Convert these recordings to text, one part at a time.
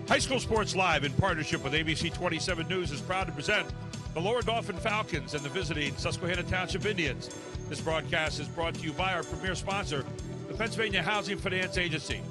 High School Sports Live, in partnership with ABC 27 News, is proud to present the Lower Dauphin Falcons and the visiting Susquehanna Township Indians. This broadcast is brought to you by our premier sponsor, the Pennsylvania Housing Finance Agency.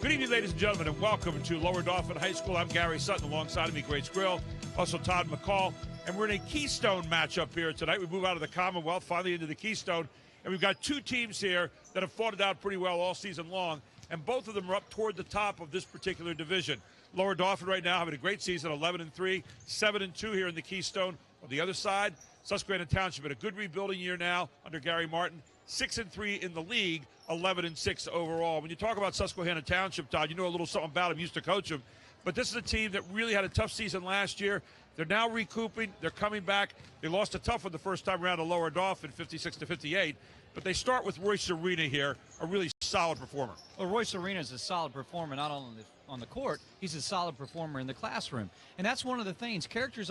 Good evening, ladies and gentlemen, and welcome to Lower Dauphin High School. I'm Gary Sutton, alongside of me, Grace Grill, also Todd McCall, and we're in a Keystone matchup here tonight. We move out of the Commonwealth, finally into the Keystone, and we've got two teams here that have fought it out pretty well all season long, and both of them are up toward the top of this particular division. Lower Dauphin right now having a great season, 11-3, 7-2 here in the Keystone. On the other side, Susquehanna Township had a good rebuilding year now under Gary Martin, 6-3 in the league, 11-6 overall. When you talk about Susquehanna Township, Todd, you know a little something about him, used to coach him. But this is a team that really had a tough season last year. They're now recouping. They're coming back. They lost a tough one the first time around to Lower Dauphin, 56-58. But they start with Royce Arena here, a really solid performer. Well, Royce Arena is a solid performer, not only on the court, he's a solid performer in the classroom. And that's one of the things. Character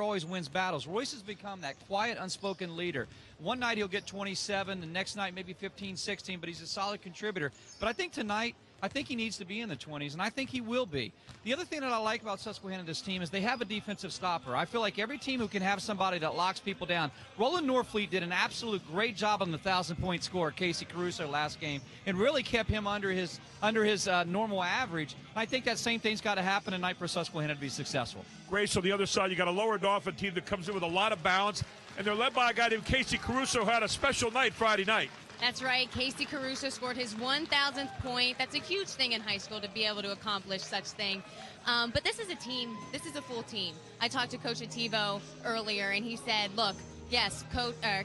always wins battles. Royce has become that quiet, unspoken leader. One night he'll get 27, the next night maybe 15, 16, but he's a solid contributor. But I think tonight, I think he needs to be in the 20s, and I think he will be. The other thing that I like about Susquehanna, this team, is they have a defensive stopper. I feel like every team who can have somebody that locks people down. Roland Norfleet did an absolute great job on the 1,000-point score, Casey Caruso, last game, and really kept him under his normal average. I think that same thing's got to happen tonight for Susquehanna to be successful. Grace, on the other side, you got a Lower Dauphin team that comes in with a lot of balance, and they're led by a guy named Casey Caruso, who had a special night Friday night. That's right. Casey Caruso scored his 1,000th point. That's a huge thing in high school to be able to accomplish such thing. But this is a team. This is a full team. I talked to Coach Ativo earlier, and he said, look, yes,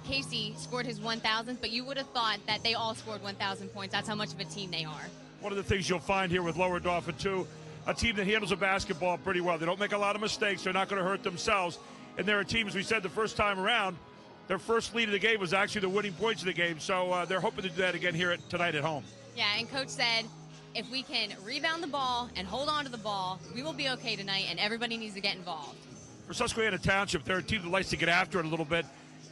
Casey scored his 1,000th, but you would have thought that they all scored 1,000 points. That's how much of a team they are. One of the things you'll find here with Lower Dauphin, too, a team that handles the basketball pretty well. They don't make a lot of mistakes. They're not going to hurt themselves. And they're a team, as we said the first time around, their first lead of the game was actually the winning points of the game, so they're hoping to do that again here tonight at home. Yeah, and Coach said if we can rebound the ball and hold on to the ball, we will be okay tonight, and everybody needs to get involved. For Susquehanna Township, they're a team that likes to get after it a little bit.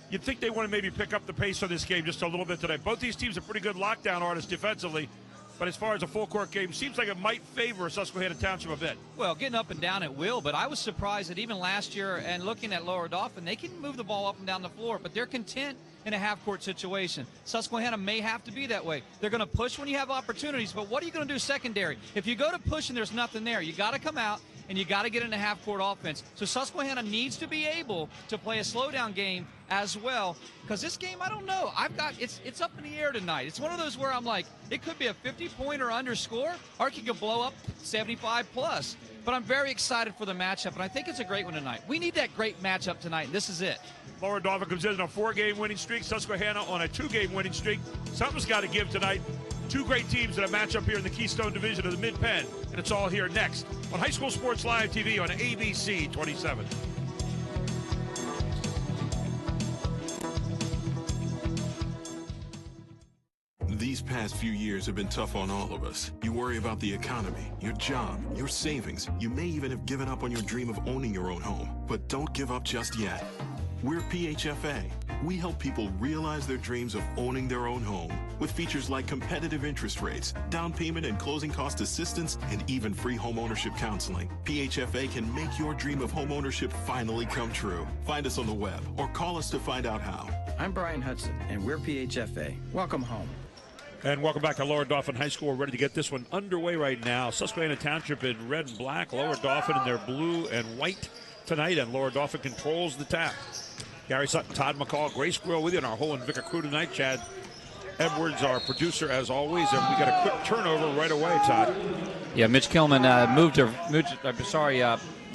You'd think they want to maybe pick up the pace on this game just a little bit today. Both these teams are pretty good lockdown artists defensively, but as far as a full-court game, seems like it might favor Susquehanna Township a bit. Well, getting up and down it will, but I was surprised that even last year and looking at Lower Dauphin, they can move the ball up and down the floor, but they're content in a half-court situation. Susquehanna may have to be that way. They're going to push when you have opportunities, but what are you going to do secondary? If you go to push and there's nothing there, you got to come out and you got to get into half-court offense. So Susquehanna needs to be able to play a slowdown game as well, because this game, I don't know. It's up in the air tonight. It's one of those where I'm like, it could be a 50-point or under score, or it could blow up 75+. But I'm very excited for the matchup, and I think it's a great one tonight. We need that great matchup tonight, and this is it. Lower Dauphin comes in on a 4-game winning streak. Susquehanna on a 2-game winning streak. Something's got to give tonight. Two great teams that have match up here in the Keystone Division of the Mid-Penn, and it's all here next on High School Sports Live TV on ABC 27. These past few years have been tough on all of us. You worry about the economy, your job, your savings. You may even have given up on your dream of owning your own home. But don't give up just yet. We're PHFA. We help people realize their dreams of owning their own home with features like competitive interest rates, down payment and closing cost assistance, and even free home ownership counseling. PHFA can make your dream of home ownership finally come true. Find us on the web or call us to find out how. I'm Brian Hudson, and we're PHFA. Welcome home. And welcome back to Lower Dauphin High School. We're ready to get this one underway right now. Susquehanna Township in red and black, Lower Dauphin in their blue and white tonight, and Lower Dauphin controls the tap. Gary Sutton, Todd McCall, Grace Grill with you, and our whole Invicta crew tonight. Chad Edwards, our producer, as always, and we got a quick turnover right away, Todd. Yeah, Mitch Kilman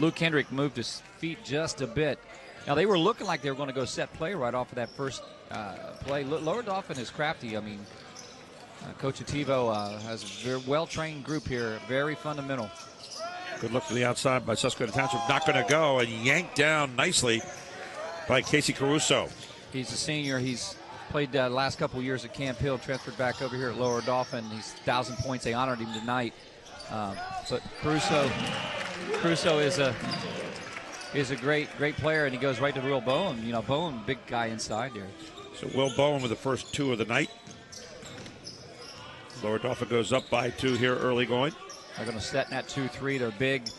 Luke Hendrick moved his feet just a bit. Now, they were looking like they were going to go set play right off of that first play. Lower Dauphin is crafty. I mean, Coach Ativo has a very well-trained group here, very fundamental. Good look to the outside by Susquehanna Township. Not going to go, and yanked down nicely by Casey Caruso. He's a senior. He's played the last couple of years at Camp Hill, transferred back over here at Lower Dauphin. He's 1,000 points. They honored him tonight. But Caruso is a great player, and he goes right to Will Bowen. You know, Bowen, big guy inside there. So Will Bowen with the first two of the night. Lower Dauphin goes up by 2 here early going. They're going to set in that 2-3.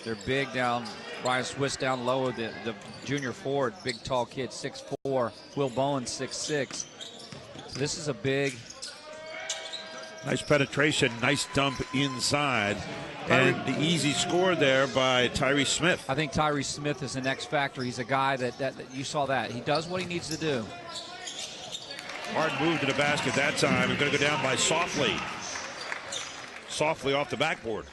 They're big down. Brian Swiss down low, the junior forward, big tall kid, 6'4". Will Bowen, 6'6". So this is a big. Nice penetration, nice dump inside. And the easy score there by Tyrese Smith. I think Tyrese Smith is an X factor. He's a guy that you saw that. He does what he needs to do. Hard move to the basket that time. They're going to go down by Softly. Softly off the backboard.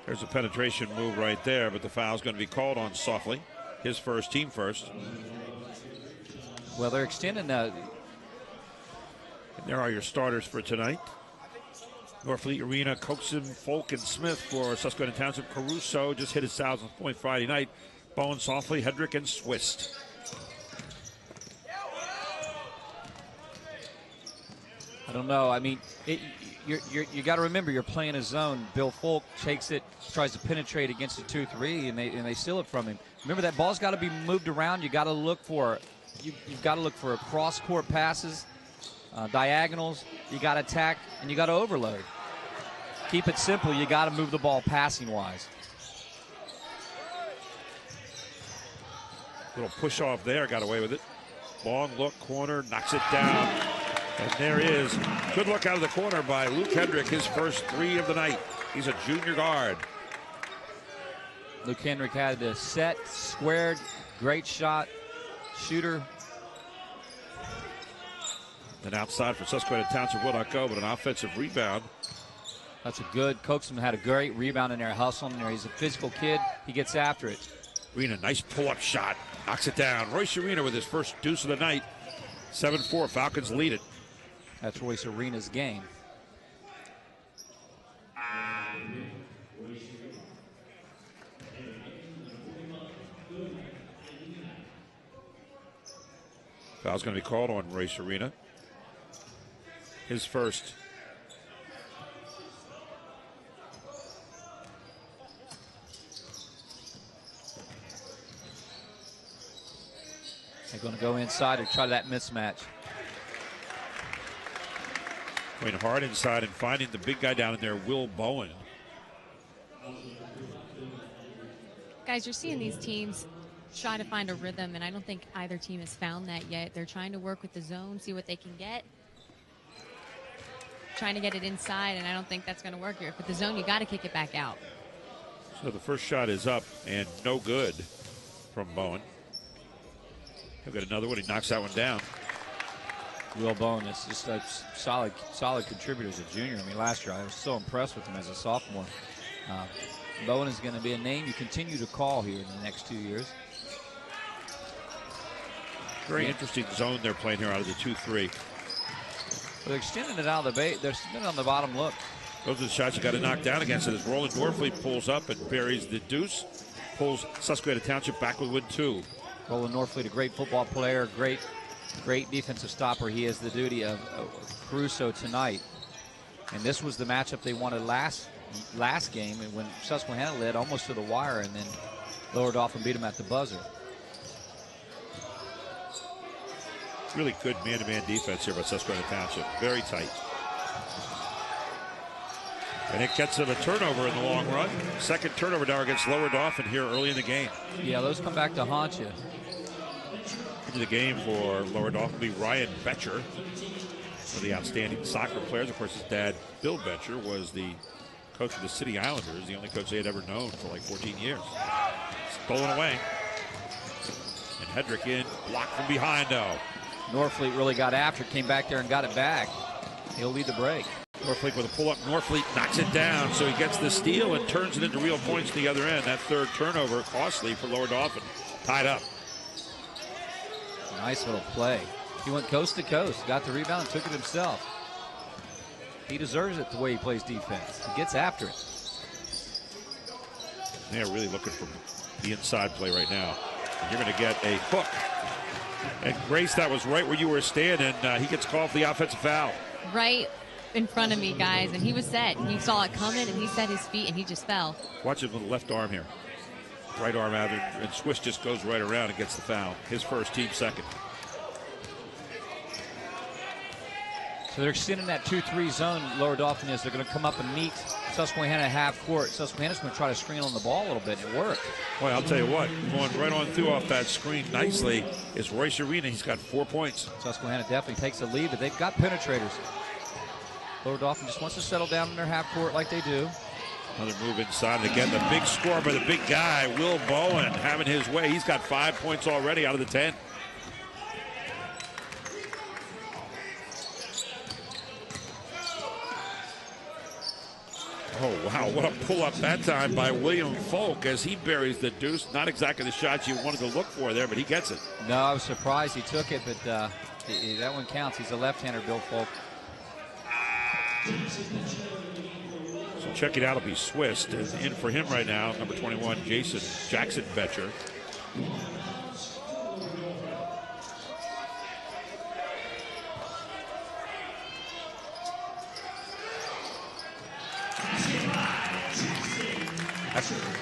There's a penetration move right there, but the foul's going to be called on Softly. His first, team first. Well, they're extending that. And there are your starters for tonight. Norfleet Arena, Coxon, Folk, and Smith for Susquehanna Township. Caruso just hit his 1,000th point Friday night. Bowen, Softly, Hedrick, and Swiss. I don't know. I mean, you got to remember you're playing a zone. Bill Folk takes it, tries to penetrate against the 2-3, and they steal it from him. Remember that ball's got to be moved around. You got to look for you've got to look for cross-court passes, diagonals. You got to attack and you got to overload. Keep it simple. You got to move the ball passing-wise. Little push off there, got away with it. Long look, corner, knocks it down. And there is good look out of the corner by Luke Hendrick, his first 3 of the night. He's a junior guard. Luke Hendrick had the set, squared, great shot, shooter. And outside for Susquehanna Township will not go, but an offensive rebound. That's a good. Coxman had a great rebound in there, hustling in there. He's a physical kid. He gets after it. Arena, nice pull-up shot, knocks it down. Royce Arena with his first deuce of the night. 7-4, Falcons lead it. That's Royce Arena's game. Foul's going to be called on Royce Arena. His first. They're going to go inside and try that mismatch. Going hard inside and finding the big guy down in there, Will Bowen. Guys, you're seeing these teams try to find a rhythm, and I don't think either team has found that yet. They're trying to work with the zone, see what they can get. Trying to get it inside, and I don't think that's going to work here. But the zone, you got to kick it back out. So the first shot is up and no good from Bowen. He'll get another one. He knocks that one down. Will Bowen is just a solid contributor as a junior. I mean, last year I was so impressed with him as a sophomore. Bowen is going to be a name you continue to call here in the next 2 years. Very interesting zone they're playing here out of the 2-3. Well, they're extending it out of the bait. They're spinning on the bottom look. Those are the shots you got to knock down against it. As Roland Norfleet pulls up and buries the deuce, pulls Susquehanna Township back with 2. Roland Norfleet, a great football player, great defensive stopper. He has the duty of Caruso tonight. And this was the matchup they wanted last game, and when Susquehanna led almost to the wire, and then Lower Dauphin beat him at the buzzer. Really good man-to-man defense here by Susquehanna Township. Very tight. And it gets them a turnover in the long run. Second turnover now against Lower Dauphin here early in the game. Yeah, those come back to haunt you. Into the game for Lower Dauphin will be Ryan Betcher, one of the outstanding soccer players. Of course, his dad, Bill Betcher, was the coach of the City Islanders, the only coach they had ever known for like 14 years. Stolen away. And Hedrick in, blocked from behind though. Norfleet really got after it, came back there and got it back. He'll lead the break. Norfleet with a pull-up. Norfleet knocks it down, so he gets the steal and turns it into real points to the other end. That third turnover costly for Lower Dauphin. Tied up. Nice little play. He went coast to coast, got the rebound, took it himself. He deserves it the way he plays defense. He gets after it. They're really looking for the inside play right now. And you're going to get a hook. And Grace, that was right where you were standing. He gets called for the offensive foul. Right in front of me, guys, and he was set. He saw it coming, and he set his feet, and he just fell. Watch it with the left arm here. Right arm out, and Swiss just goes right around and gets the foul. His first, team second. So they're extending that 2-3 zone. Lower Dauphin is. They're going to come up and meet Susquehanna half court. Susquehanna's going to try to screen on the ball a little bit, and it worked. Boy, I'll tell you what, going right on through off that screen nicely is Royce Arena. He's got 4 points. Susquehanna definitely takes the lead, but they've got penetrators. Lower Dauphin just wants to settle down in their half court like they do. Another move inside, and again, the big score by the big guy, Will Bowen, having his way. He's got 5 points already out of the 10. Oh, wow, what a pull-up that time by William Folk as he buries the deuce. Not exactly the shot you wanted to look for there, but he gets it. No, I was surprised he took it, but that one counts. He's a left-hander, Bill Folk. So check it out, it'll be Swiss. In for him right now, number 21, Jackson Betcher.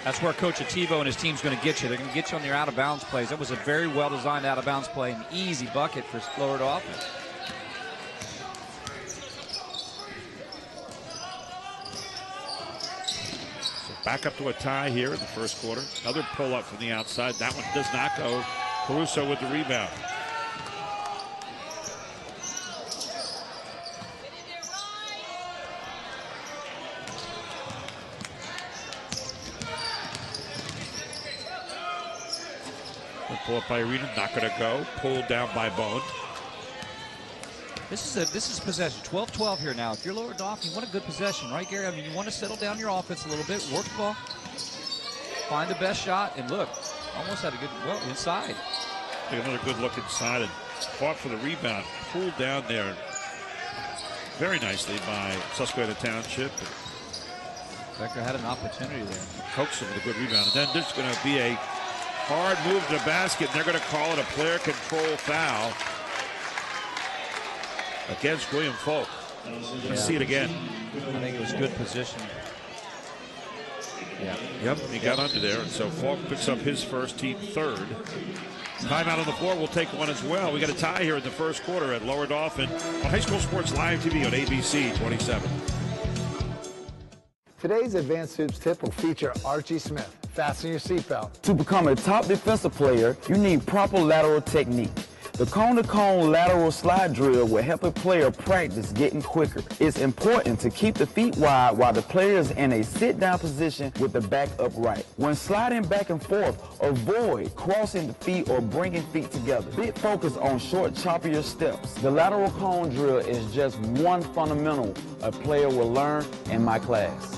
That's where Coach Ativo and his team's going to get you. They're going to get you on your out-of-bounds plays. That was a very well-designed out-of-bounds play, an easy bucket for Lower Dauphin. So back up to a tie here in the first quarter. Another pull-up from the outside. That one does not go. Caruso with the rebound. Pull up by Arena, not going to go. Pulled down by Bowen. This is possession. 12-12 here now. If you're Lower Dauphin, you want a good possession, right, Gary? I mean, you want to settle down your offense a little bit, work the ball, find the best shot, and look, almost had a good, well, inside. Take another good look inside and fought for the rebound. Pulled down there very nicely by Susquehanna Township. Becker had an opportunity there. Coaxed him with a good rebound. And then there's going to be a hard move to the basket, and they're going to call it a player control foul against William Folk. Let's see it again. I think it was good position. Yeah. Yep, he got under there, and so Folk picks up his first, team third. Timeout on the floor. We'll take one as well. We got a tie here in the first quarter at Lower Dauphin on High School Sports Live TV on ABC 27. Today's Advanced Hoops tip will feature Archie Smith. Fasten your seatbelt. To become a top defensive player, you need proper lateral technique. The cone-to-cone lateral slide drill will help a player practice getting quicker. It's important to keep the feet wide while the player is in a sit-down position with the back upright. When sliding back and forth, avoid crossing the feet or bringing feet together. Big focus on short, choppier steps. The lateral cone drill is just one fundamental a player will learn in my class.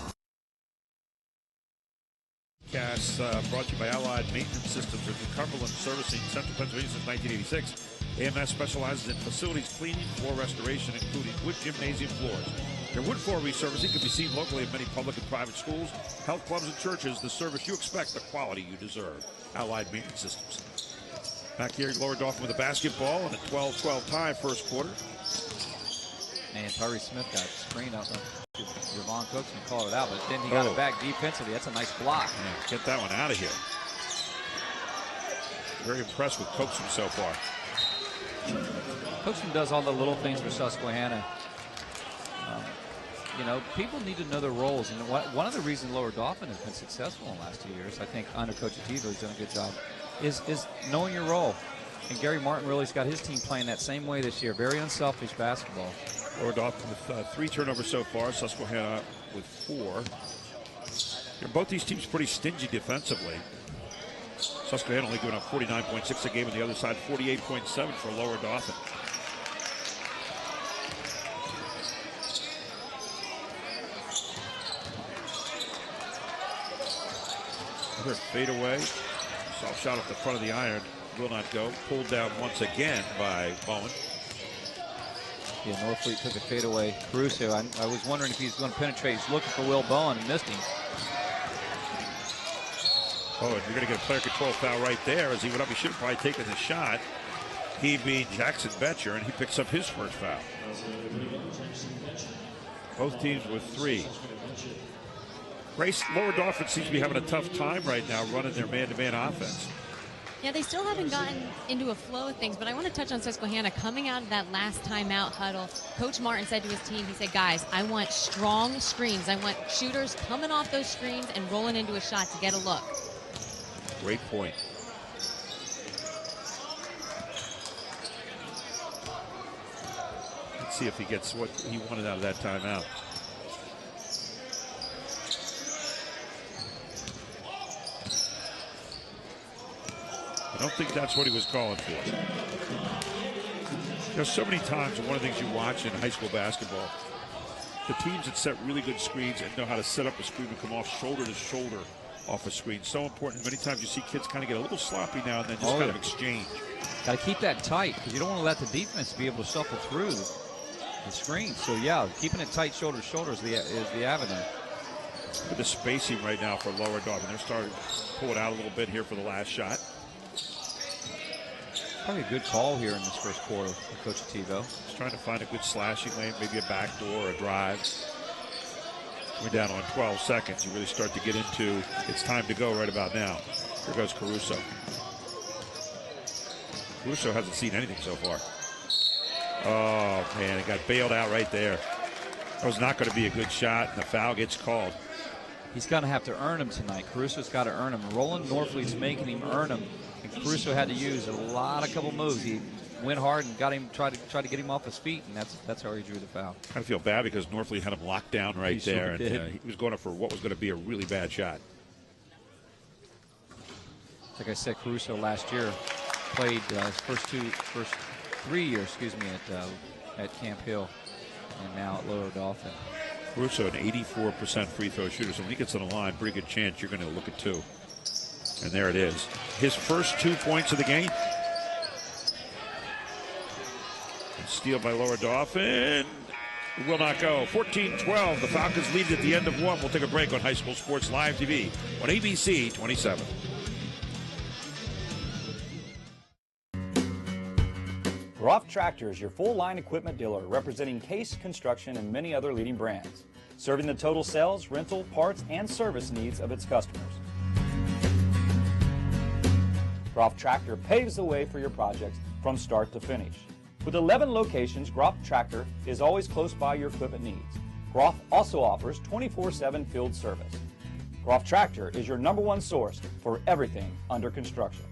Brought to you by Allied Maintenance Systems of Cumberland, servicing Central Pennsylvania since 1986. AMS specializes in facilities cleaning, floor restoration, including wood gymnasium floors. Their wood floor resurfacing can be seen locally at many public and private schools, health clubs, and churches. The service you expect, the quality you deserve. Allied Maintenance Systems. Back here, Lower Dauphin with a basketball and a 12-12 tie first quarter. Man, Tyree Smith got screened out. Javon Cookson called it out, but then he got it back defensively. That's a nice block. Yeah, get that one out of here. Very impressed with Cookson so far. Cookson does all the little things for Susquehanna. You know, people need to know their roles, and one of the reasons Lower Dauphin has been successful in the last 2 years, I think under Coach Ativo has done a good job, is knowing your role. And Gary Martin really's got his team playing that same way this year. Very unselfish basketball. Lower Dauphin with 3 turnovers so far. Susquehanna with 4. Both these teams pretty stingy defensively. Susquehanna only giving up 49.6 a game, on the other side 48.7 for Lower Dauphin. Another fadeaway. Soft shot off the front of the iron. Will not go. Pulled down once again by Bowen. Yeah, Northfleet took a fadeaway. Caruso, I was wondering if he's going to penetrate. He's looking for Will Bowen and missed him. Oh, and you're going to get a player control foul right there as he went up. He should have probably taken the shot. He being Jackson Betcher, and he picks up his first foul. Both teams with 3. Lower Dauphin seems to be having a tough time right now running their man-to-man offense. Yeah, they still haven't gotten into a flow of things, but I want to touch on Susquehanna. Coming out of that last timeout huddle, Coach Martin said to his team, he said, guys, I want strong screens. I want shooters coming off those screens and rolling into a shot to get a look. Great point. Let's see if he gets what he wanted out of that timeout. I don't think that's what he was calling for. There's so many times, and one of the things you watch in high school basketball, the teams that set really good screens and know how to set up a screen and come off shoulder to shoulder off a screen. So important. Many times you see kids kind of get a little sloppy now and then just kind of exchange. Got to keep that tight because you don't want to let the defense be able to shuffle through the screen. So, yeah, keeping it tight shoulder to shoulder is the avenue. Look at the spacing right now for Lower Dauphin. They're starting to pull it out a little bit here for the last shot. Probably a good call here in this first quarter for Coach Ativo. He's trying to find a good slashing lane, maybe a backdoor or a drive. We're down on 12 seconds. You really start to get into it's time to go right about now. Here goes Caruso. Caruso hasn't seen anything so far. Oh, man, it got bailed out right there. That was not going to be a good shot, and the foul gets called. He's going to have to earn him tonight. Caruso's got to earn him. Roland Norfleet's making him earn him. And Caruso had to use a couple moves. He went hard and got him, tried to get him off his feet, and that's how he drew the foul. I kind of feel bad because Norfleet had him locked down right there, and he was going up for what was going to be a really bad shot. Like I said, Caruso last year played his first 3 years, at Camp Hill, and now at Lower Dauphin. Caruso, an 84% free throw shooter, so when he gets on the line, pretty good chance you're going to look at two. And there it is. His first 2 points of the game. Steal by Lower Dauphin. Will not go. 14-12. The Falcons lead at the end of one. We'll take a break on High School Sports Live TV on ABC 27. Groff Tractor is your full-line equipment dealer representing Case Construction and many other leading brands, serving the total sales, rental, parts, and service needs of its customers. Groff Tractor paves the way for your projects from start to finish. With 11 locations, Groff Tractor is always close by your equipment needs. Groff also offers 24/7 field service. Groff Tractor is your #1 source for everything under construction.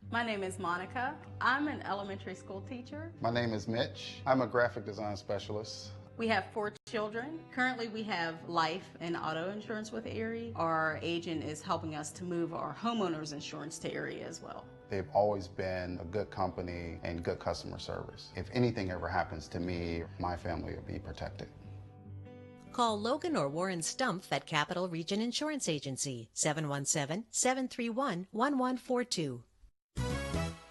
My name is Monica. I'm an elementary school teacher. My name is Mitch. I'm a graphic design specialist. We have 4 children. Currently we have life and auto insurance with Erie. Our agent is helping us to move our homeowners insurance to Erie as well. They've always been a good company and good customer service. If anything ever happens to me, my family will be protected. Call Logan or Warren Stumpf at Capital Region Insurance Agency, 717-731-1142.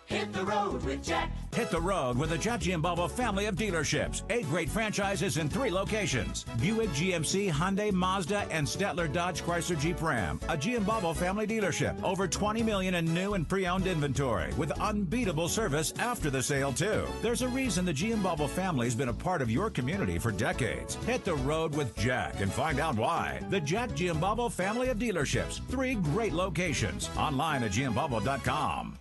Hit the road with Jack. Hit the road with the Jack Giambalvo family of dealerships. 8 great franchises in 3 locations. Buick, GMC, Hyundai, Mazda, and Stettler Dodge Chrysler Jeep Ram. A Giambalvo family dealership. Over $20 million in new and pre-owned inventory with unbeatable service after the sale, too. There's a reason the Giambalvo family's been a part of your community for decades. Hit the road with Jack and find out why. The Jack Giambalvo family of dealerships. 3 great locations. Online at Giambalvo.com.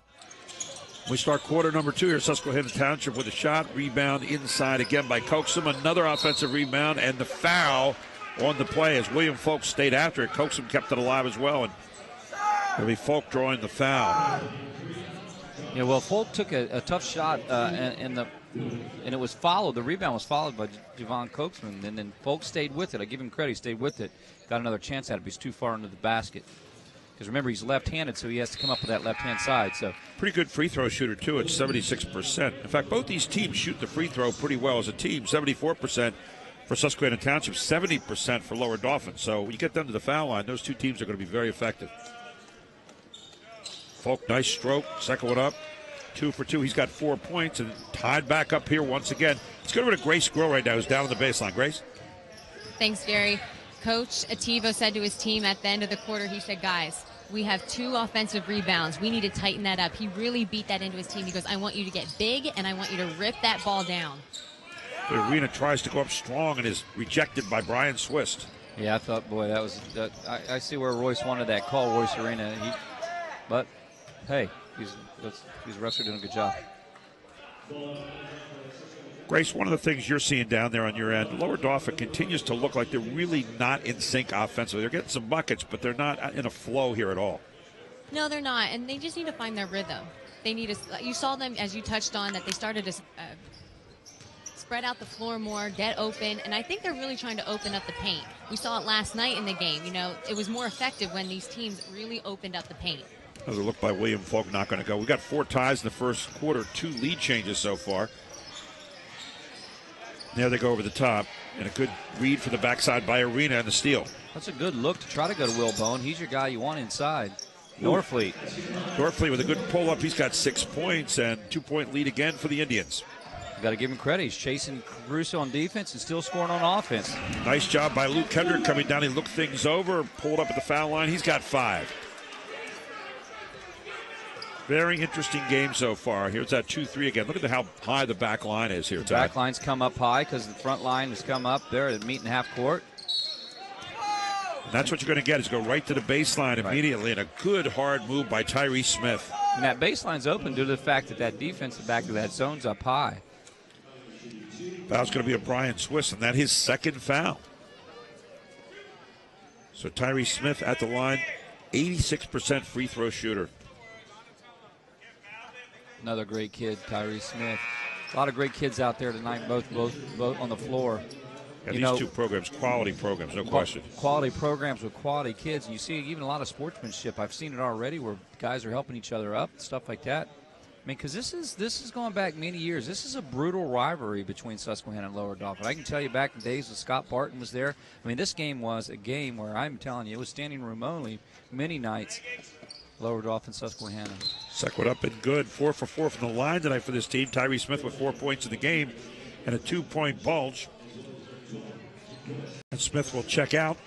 We start quarter number 2 here. Susquehanna Township with a shot. Rebound inside again by Coaxum. Another offensive rebound and the foul on the play as William Folk stayed after it. Coaxum kept it alive as well. And it'll be Folk drawing the foul. Yeah, well, Folk took a tough shot and it was followed. The rebound was followed by Javon Coaxum. And then Folk stayed with it. I give him credit. He stayed with it. Got another chance at it, but he's too far into the basket. Because remember, he's left-handed, so he has to come up with that left-hand side. So pretty good free throw shooter, too, at 76%. In fact, both these teams shoot the free throw pretty well as a team. 74% for Susquehanna Township, 70% for Lower Dauphin. So when you get them to the foul line, those 2 teams are going to be very effective. Folk, nice stroke. Second one up. 2 for 2. He's got 4 points and tied back up here once again. Let's go over to Grace Grill right now, who's down on the baseline. Grace? Thanks, Jerry. Coach Ativo said to his team at the end of the quarter, he said, guys, we have 2 offensive rebounds. We need to tighten that up. He really beat that into his team. He goes, I want you to get big, and I want you to rip that ball down. The arena tries to go up strong and is rejected by Brian Swist. Yeah, I thought, boy, that was I see where Royce wanted that call, Royce Arena. But, hey, these refs are doing a good job. Grace, one of the things you're seeing down there on your end, Lower Dauphin continues to look like they're really not in sync offensively. They're getting some buckets, but they're not in a flow here at all. No, they're not, and they just need to find their rhythm. They need to. You saw them, as you touched on, that they started to spread out the floor more, get open, and I think they're really trying to open up the paint. We saw it last night in the game. You know, it was more effective when these teams really opened up the paint. Another look by William Folk, not going to go. We got 4 ties in the first quarter, 2 lead changes so far. There they go over the top, and a good read from the backside by Arena and the steal. That's a good look to try to go to Will Bone. He's your guy you want inside. Norfleet with a good pull-up. He's got 6 points and 2-point lead again for the Indians. Got to give him credit. He's chasing Caruso on defense and still scoring on offense. Nice job by Luke Kendrick coming down. He looked things over, pulled up at the foul line. He's got 5. Very interesting game so far. Here's that 2-3 again. Look at how high the back line is here. The back line's come up high because the front line has come up there at meeting half court. And that's what you're going to get is go right to the baseline immediately, and a good hard move by Tyrese Smith. And that baseline's open due to the fact that that defensive back of that zone's up high. Foul's going to be a Brian Swiss, and that's his 2nd foul. So Tyrese Smith at the line, 86% free throw shooter. Another great kid, Tyrese Smith. A lot of great kids out there tonight, both on the floor. Yeah, these 2 programs, quality programs, no question. Quality programs with quality kids. And you see even a lot of sportsmanship. I've seen it already where guys are helping each other up, stuff like that. I mean, because this is going back many years. This is a brutal rivalry between Susquehanna and Lower Dauphin. I can tell you back in the days when Scott Barton was there. I mean, this game was a game where I'm telling you, it was standing room only many nights. Lower Dauphin, Susquehanna. Second up and good. 4 for 4 from the line tonight for this team. Tyrese Smith with 4 points in the game and a 2-point bulge. And Smith will check out.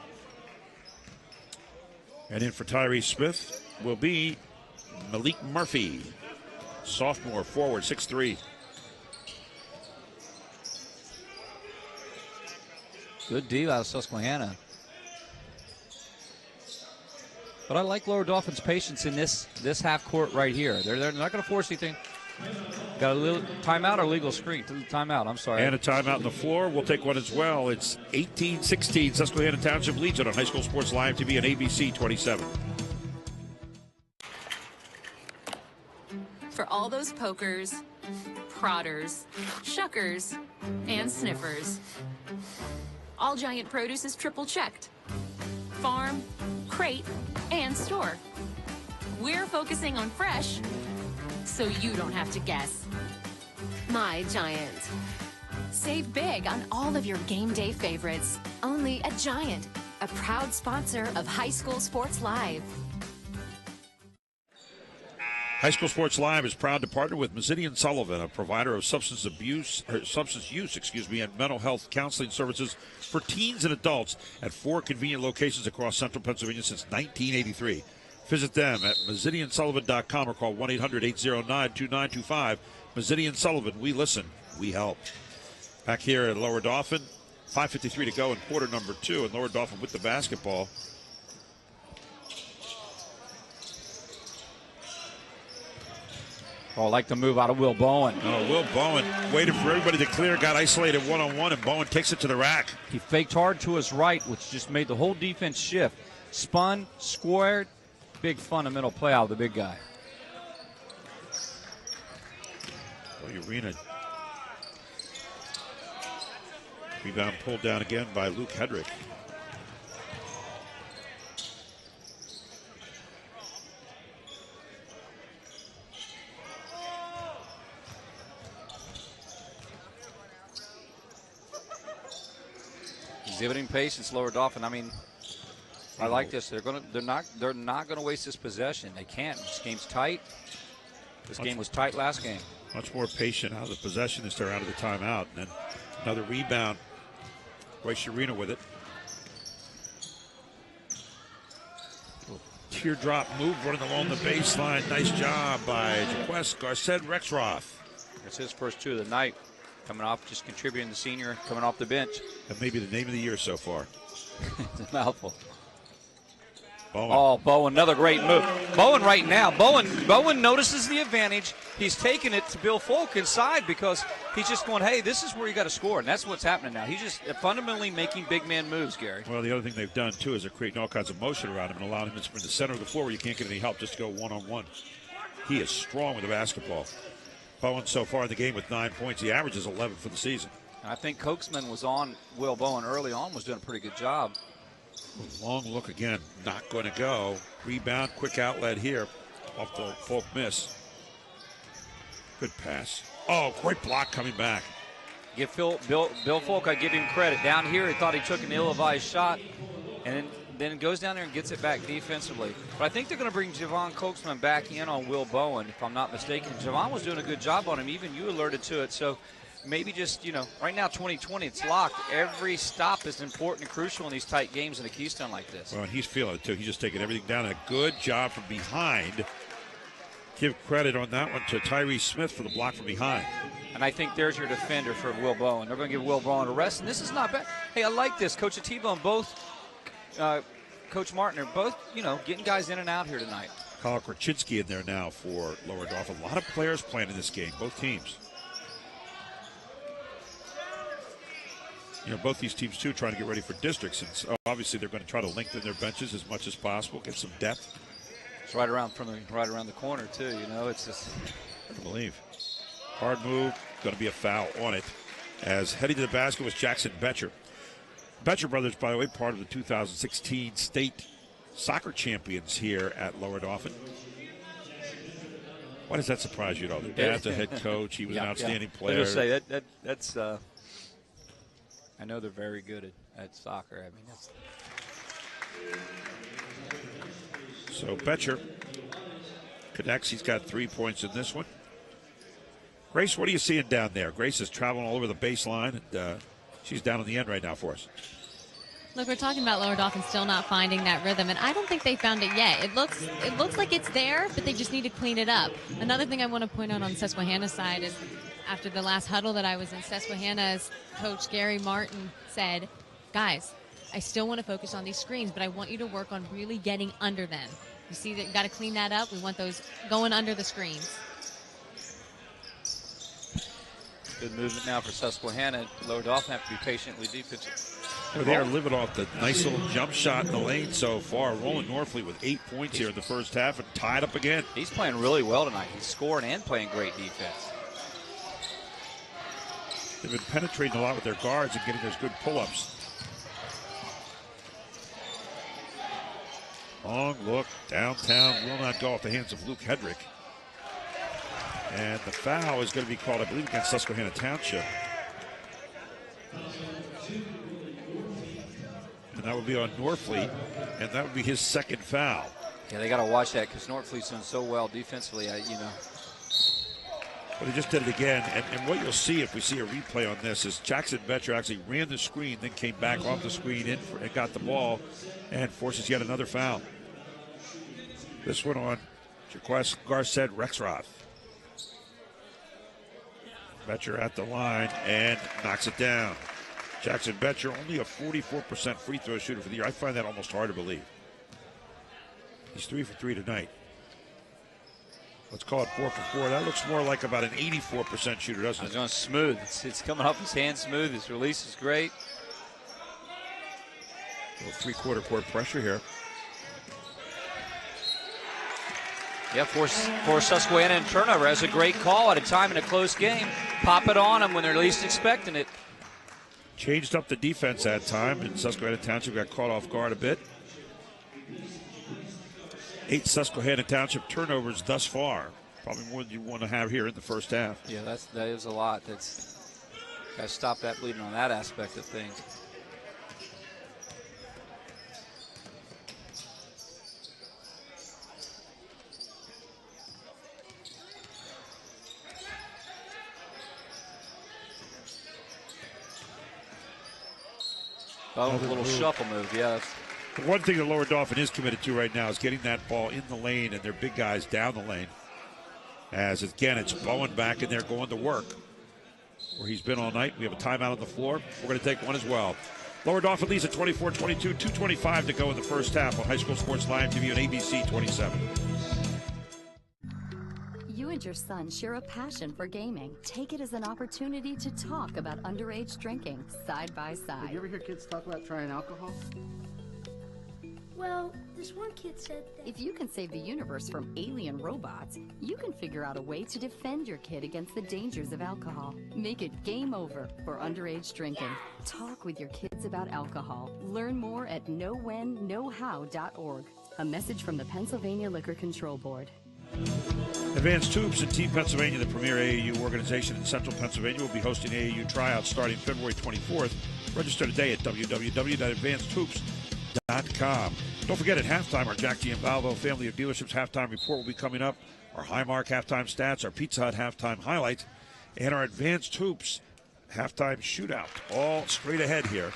And in for Tyrese Smith will be Malik Murphy. Sophomore forward, 6'3". Good deal out of Susquehanna. But I like Lower Dauphin's patience in this half court right here. They're not going to force anything. Got a little timeout or legal screen? Timeout, I'm sorry. And a timeout on the floor. We'll take one as well. It's 18-16. Susquehanna Township leads it on High School Sports Live TV and ABC 27. For all those pokers, prodders, shuckers, and sniffers, All Giant Produce is triple checked. Farm, crate, and store. We're focusing on fresh, so you don't have to guess. My Giant. Save big on all of your game day favorites. Only at Giant, a proud sponsor of High School Sports Live. High School Sports Live is proud to partner with Mazzitti & Sullivan, a provider of substance use, and mental health counseling services for teens and adults at 4 convenient locations across central Pennsylvania since 1983. Visit them at MazzittieandSullivan.com or call 1-800-809-2925. Mazzitti & Sullivan, we listen, we help. Back here at Lower Dauphin, 5:53 to go in quarter number 2, and Lower Dauphin with the basketball. Oh, I like the move out of Will Bowen. Oh, Will Bowen waited for everybody to clear, got isolated one-on-one, and Bowen takes it to the rack. He faked hard to his right, which just made the whole defense shift. Spun, squared, big fundamental play out of the big guy. Arena. Rebound pulled down again by Luke Hedrick. Exhibiting patience, Lower Dauphin. I mean, I like this. They're not gonna waste this possession. They can't. This game's tight. This game was tight last game. Much more patient out of the possession as they're out of the timeout. And then another rebound. Royce Arena with it. Teardrop move running along the baseline. Nice job by Jaquez Garcet-Rexroth. It's his first 2 of the night. Coming off, just contributing the senior, coming off the bench. That may be the name of the year so far. It's a mouthful. Bowen. Oh, Bowen, another great move. Bowen right now. Bowen notices the advantage. He's taking it to Bill Folk inside because he's just going, hey, this is where you got to score. And that's what's happening now. He's just fundamentally making big man moves, Gary. Well, the other thing they've done, too, is they're creating all kinds of motion around him and allowing him to sprint the center of the floor where you can't get any help, just to go one-on-one. He is strong with the basketball. Bowen so far in the game with 9 points. He averages 11 for the season. I think Koksman was on Will Bowen early on, was doing a pretty good job. Long look again, not going to go. Rebound, quick outlet here off the Folk miss. Good pass. Oh, great block coming back. Give Bill Folk, I give him credit. Down here, he thought he took an ill-advised shot, and then goes down there and gets it back defensively. But I think they're going to bring Javon Koksman back in on Will Bowen, if I'm not mistaken. Javon was doing a good job on him. Even you alerted to it. So maybe just, right now 2020, it's locked. Every stop is important and crucial in these tight games in a Keystone like this. Well, and he's feeling it, too. He's just taking everything down. A good job from behind. Give credit on that one to Tyrese Smith for the block from behind. And I think there's your defender for Will Bowen. They're going to give Will Bowen a rest, and this is not bad. Hey, I like this. Coach Ativo and both Coach Martin are both, getting guys in and out here tonight. Kyle Krasinski in there now for Lower Dauphin. A lot of players playing in this game, both teams. Both these teams, too, trying to get ready for districts. And so obviously they're going to try to lengthen their benches as much as possible, get some depth. It's right around the corner, too. It's just hard to believe. Hard move, going to be a foul on it. As heading to the basket was Jackson Betcher. Betcher brothers, by the way, part of the 2016 state soccer champions here at Lower Dauphin. Why does that surprise you at all? Their dad's a head coach. He was an outstanding player. I was going to say, that's I know they're very good at soccer. I mean, that's... So Betcher connects. He's got 3 points in this one. Grace, what are you seeing down there? Grace is traveling all over the baseline, and she's down on the end right now for us. Look, we're talking about Lower Dauphin still not finding that rhythm, and I don't think they found it yet. It looks like it's there, but they just need to clean it up. Another thing I want to point out on Susquehanna's side is after the last huddle that I was in, Susquehanna's coach Gary Martin said, guys, I still want to focus on these screens, but I want you to work on really getting under them. You see that you got to clean that up. We want those going under the screens. Good movement now for Susquehanna. Lower Dauphin have to be patient with defense. Well, they are living off the nice little jump shot in the lane so far. Roland Norfleet with 8 points here in the first half and tied up again. He's playing really well tonight. He's scoring and playing great defense. They've been penetrating a lot with their guards and getting those good pull-ups. Long look downtown, will not go off the hands of Luke Hedrick. And the foul is going to be called, I believe, against Susquehanna Township. And that would be on Norfleet, and that would be his second foul. Yeah, they got to watch that because Norfleet's doing so well defensively, But he just did it again, and what you'll see if we see a replay on this is Jackson Betcher actually ran the screen, then came back off the screen and got the ball and forces yet another foul. This one on Jaquez Garcet Rexroth. Betcher at the line and knocks it down. Jackson Betcher, only a 44% free throw shooter for the year. I find that almost hard to believe. He's 3 for 3 tonight. Let's call it 4 for 4. That looks more like about an 84% shooter, doesn't it? It's going smooth. It's coming off his hand smooth. His release is great. A little three-quarter court pressure here. Yeah, for Susquehanna and turnover. That's a great call at a time in a close game. Pop it on them when they're least expecting it. Changed up the defense that time, and Susquehanna Township got caught off guard a bit. 8 Susquehanna Township turnovers thus far. Probably more than you want to have here in the first half. Yeah, that is a lot. Got to stop that bleeding on that aspect of things. Oh, a little shuffle move, yeah. The one thing the Lower Dauphin is committed to right now is getting that ball in the lane and their big guys down the lane. As, again, it's Bowen back in there going to work where he's been all night. We have a timeout on the floor. We're going to take one as well. Lower Dauphin leads at 24-22, 2:25 to go in the first half on High School Sports Live TV on ABC 27. You and your son share a passion for gaming. Take it as an opportunity to talk about underage drinking side by side. Did you ever hear kids talk about trying alcohol? Well, this one kid said that If you can save the universe from alien robots, you can figure out a way to defend your kid against the dangers of alcohol. Make it game over for underage drinking. Talk with your kids about alcohol. Learn more at knowwhenknowhow.org. A message from the Pennsylvania Liquor Control Board. Advanced Hoops and Team Pennsylvania, the premier AAU organization in central Pennsylvania, will be hosting AAU tryouts starting February 24th. Register today at www.advancedhoops.com. Don't forget, at halftime, our Jack G. and Balvo family of dealerships halftime report will be coming up. Our Highmark halftime stats, our Pizza Hut halftime highlights, and our Advanced Hoops halftime shootout. All straight ahead here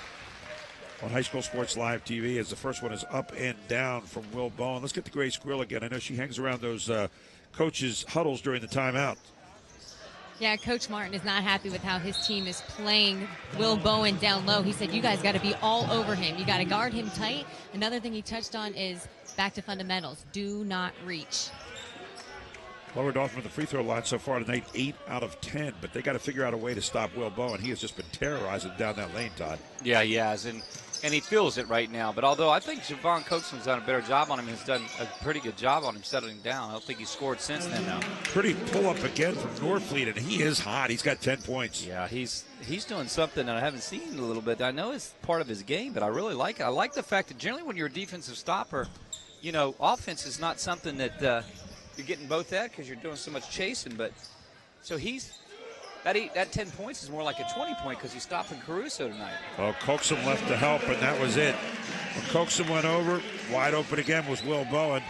on High School Sports Live TV, as the first one is up and down from Will Bowen. Let's get the Grace Grill again. I know she hangs around those coaches' huddles during the timeout. Yeah, Coach Martin is not happy with how his team is playing Will Bowen down low. He said, you guys got to be all over him. You got to guard him tight. Another thing he touched on is back to fundamentals. Do not reach. Lower Dauphin from the free throw line so far tonight, 8 out of 10. But they got to figure out a way to stop Will Bowen. He has just been terrorizing down that lane, Todd. Yeah, he has, and he feels it right now. But although I think Javon Coaxman's done a better job on him, he's done a pretty good job on him settling down. I don't think he's scored since then, though. Pretty pull-up again from Norfleet, and he is hot. He's got 10 points. Yeah, he's doing something that I haven't seen in a little bit. I know it's part of his game, but I really like it. I like the fact that generally when you're a defensive stopper, you know, offense is not something that you're getting both at because you're doing so much chasing. But so that 10 points is more like a 20-point because he's stopping Caruso tonight. Well, Coxum left to help, and that was it. When Coxum went over, wide open again was Will Bowen.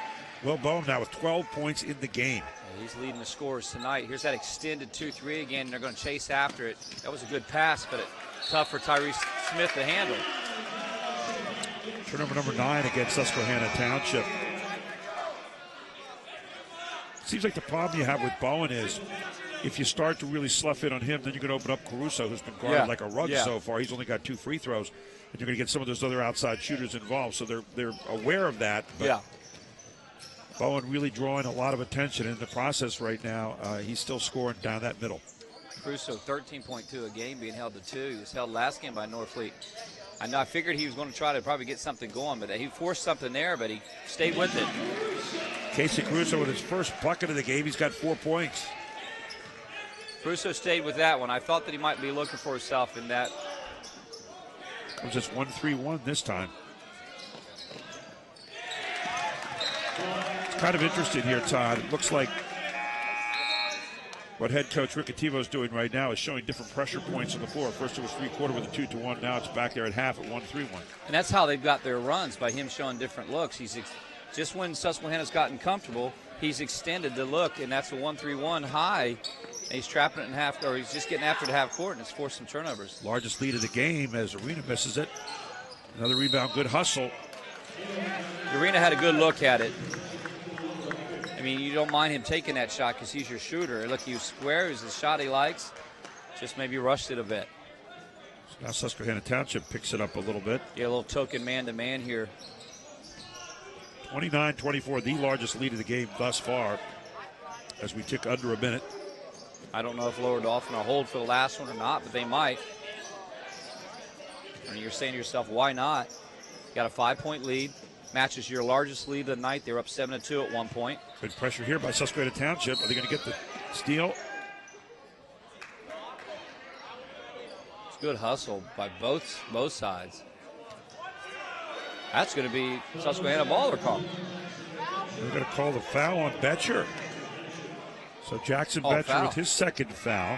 Will Bowen now with 12 points in the game. Yeah, he's leading the scorers tonight. Here's that extended 2-3 again, and they're going to chase after it. That was a good pass, but tough for Tyrese Smith to handle. Turnover number 9 against Susquehanna Township. Seems like the problem you have with Bowen is if you start to really slough in on him, then you're going to open up Caruso, who's been guarded like a rug so far. He's only got 2 free throws, and you're going to get some of those other outside shooters involved. So they're aware of that. But Bowen really drawing a lot of attention in the process right now. He's still scoring down that middle. Caruso 13.2 a game, being held to 2. He was held last game by Norfleet. I know I figured he was going to try to probably get something going, but he forced something there, but he stayed with it. Casey Caruso with his first bucket of the game. He's got 4 points. Caruso stayed with that one. I thought that he might be looking for himself in that. It was just 1-3-1 this time. It's kind of interesting here, Todd. It looks like what head coach Riccativo is doing right now is showing different pressure points on the floor. First it was 3/4 with a 2-1. Now it's back there at half at 1-3-1. And that's how they've got their runs, by him showing different looks. Just when Susquehanna's gotten comfortable, he's extended the look, and that's a 1-3-1 high. And he's trapping it in half, or he's just getting after it half court, and it's forced some turnovers. Largest lead of the game as Arena misses it. Another rebound, good hustle. Arena had a good look at it. I mean, you don't mind him taking that shot because he's your shooter. Look, he was square. It was the shot he likes. Just maybe rushed it a bit. So now Susquehanna Township picks it up a little bit. Yeah, a little token man-to-man here. 29-24, the largest lead of the game thus far as we tick under a minute. I don't know if Lower Dauphin will hold for the last one or not, but they might. And you're saying to yourself, why not? You got a 5-point lead. Matches your largest lead of the night. They were up 7-2 at one point. Good pressure here by Susquehanna Township. Are they going to get the steal? It's good hustle by both sides. That's going to be Susquehanna ball or call. They're going to call the foul on Betcher. So Jackson Betcher with his second foul.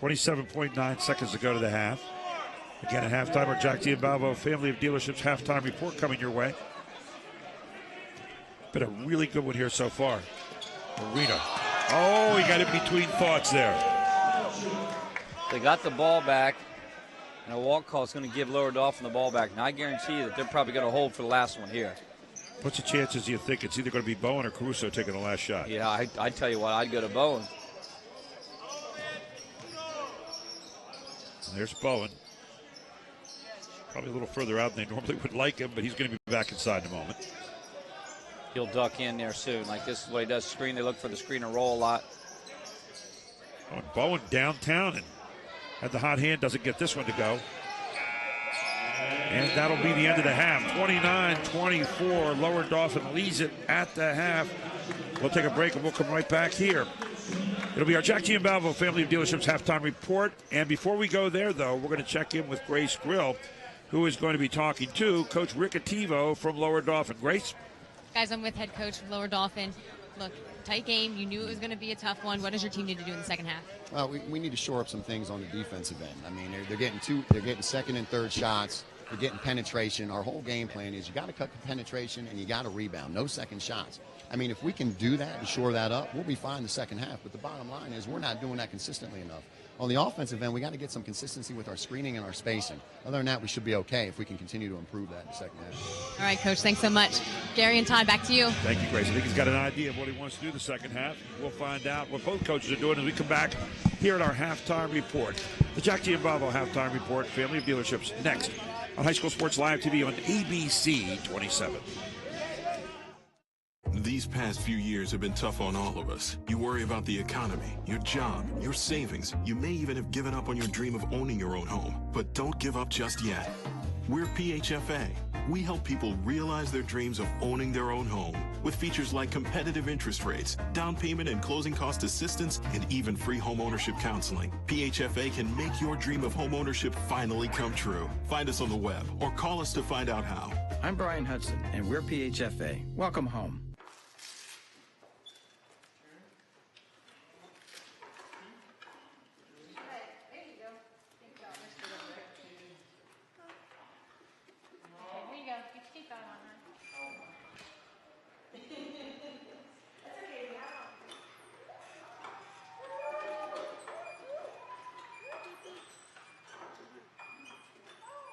27.9 seconds to go to the half. Again, at halftime, our Jack D. and Balvo family of dealerships halftime report coming your way. Been a really good one here so far. Arena. Oh, he got in between thoughts there. They got the ball back, and a walk call is going to give Lower Dauphin the ball back. Now, I guarantee you that they're probably going to hold for the last one here. What's the chances do you think it's either going to be Bowen or Caruso taking the last shot? Yeah, I'd tell you what, I'd go to Bowen. And there's Bowen. Probably a little further out than they normally would like him, but he's going to be back inside in a moment. He'll duck in there soon. Like this is what he does, screen. They look for the screen and roll a lot. Oh, Bowen downtown and had the hot hand, doesn't get this one to go. And that'll be the end of the half. 29-24, Lower Dauphin leads it at the half. We'll take a break and we'll come right back here. It'll be our Jack Giambalvo Family of Dealerships halftime report. And before we go there, though, we're going to check in with Grace Grill, who is going to be talking to Coach Rick Ativo from Lower Dauphin. Grace? Guys, I'm with head coach of Lower Dauphin. Look, tight game. You knew it was going to be a tough one. What does your team need to do in the second half? Well, we need to shore up some things on the defensive end. I mean, they're getting second and third shots. They're getting penetration. Our whole game plan is you got to cut the penetration and you got to rebound. No second shots. I mean, if we can do that and shore that up, we'll be fine the second half. But the bottom line is we're not doing that consistently enough. On the offensive end, we got to get some consistency with our screening and our spacing. Other than that, we should be okay if we can continue to improve that in the second half. All right, Coach, thanks so much. Gary and Todd, back to you. Thank you, Grace. I think he's got an idea of what he wants to do the second half. We'll find out what both coaches are doing as we come back here at our halftime report. The Jack Giambalvo halftime report, Family of Dealerships, next on High School Sports Live TV on ABC 27. These past few years have been tough on all of us. You worry about the economy, your job, your savings. You may even have given up on your dream of owning your own home. But don't give up just yet. We're PHFA. We help people realize their dreams of owning their own home with features like competitive interest rates, down payment and closing cost assistance, and even free home ownership counseling. PHFA can make your dream of home ownership finally come true. Find us on the web or call us to find out how. I'm Brian Hudson, and we're PHFA. Welcome home.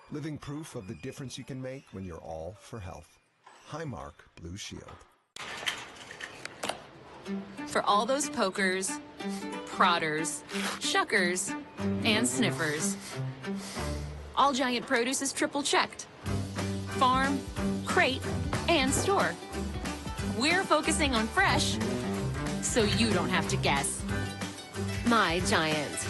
Living proof of the difference you can make when you're all for health. Highmark Blue Shield. For all those pokers, prodders, shuckers, and sniffers, All Giant Produce is triple checked. Farm, crate, and store. We're focusing on fresh, so you don't have to guess. My Giant.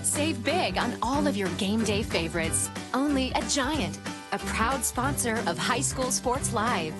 Save big on all of your game day favorites. Only at Giant, a proud sponsor of High School Sports Live.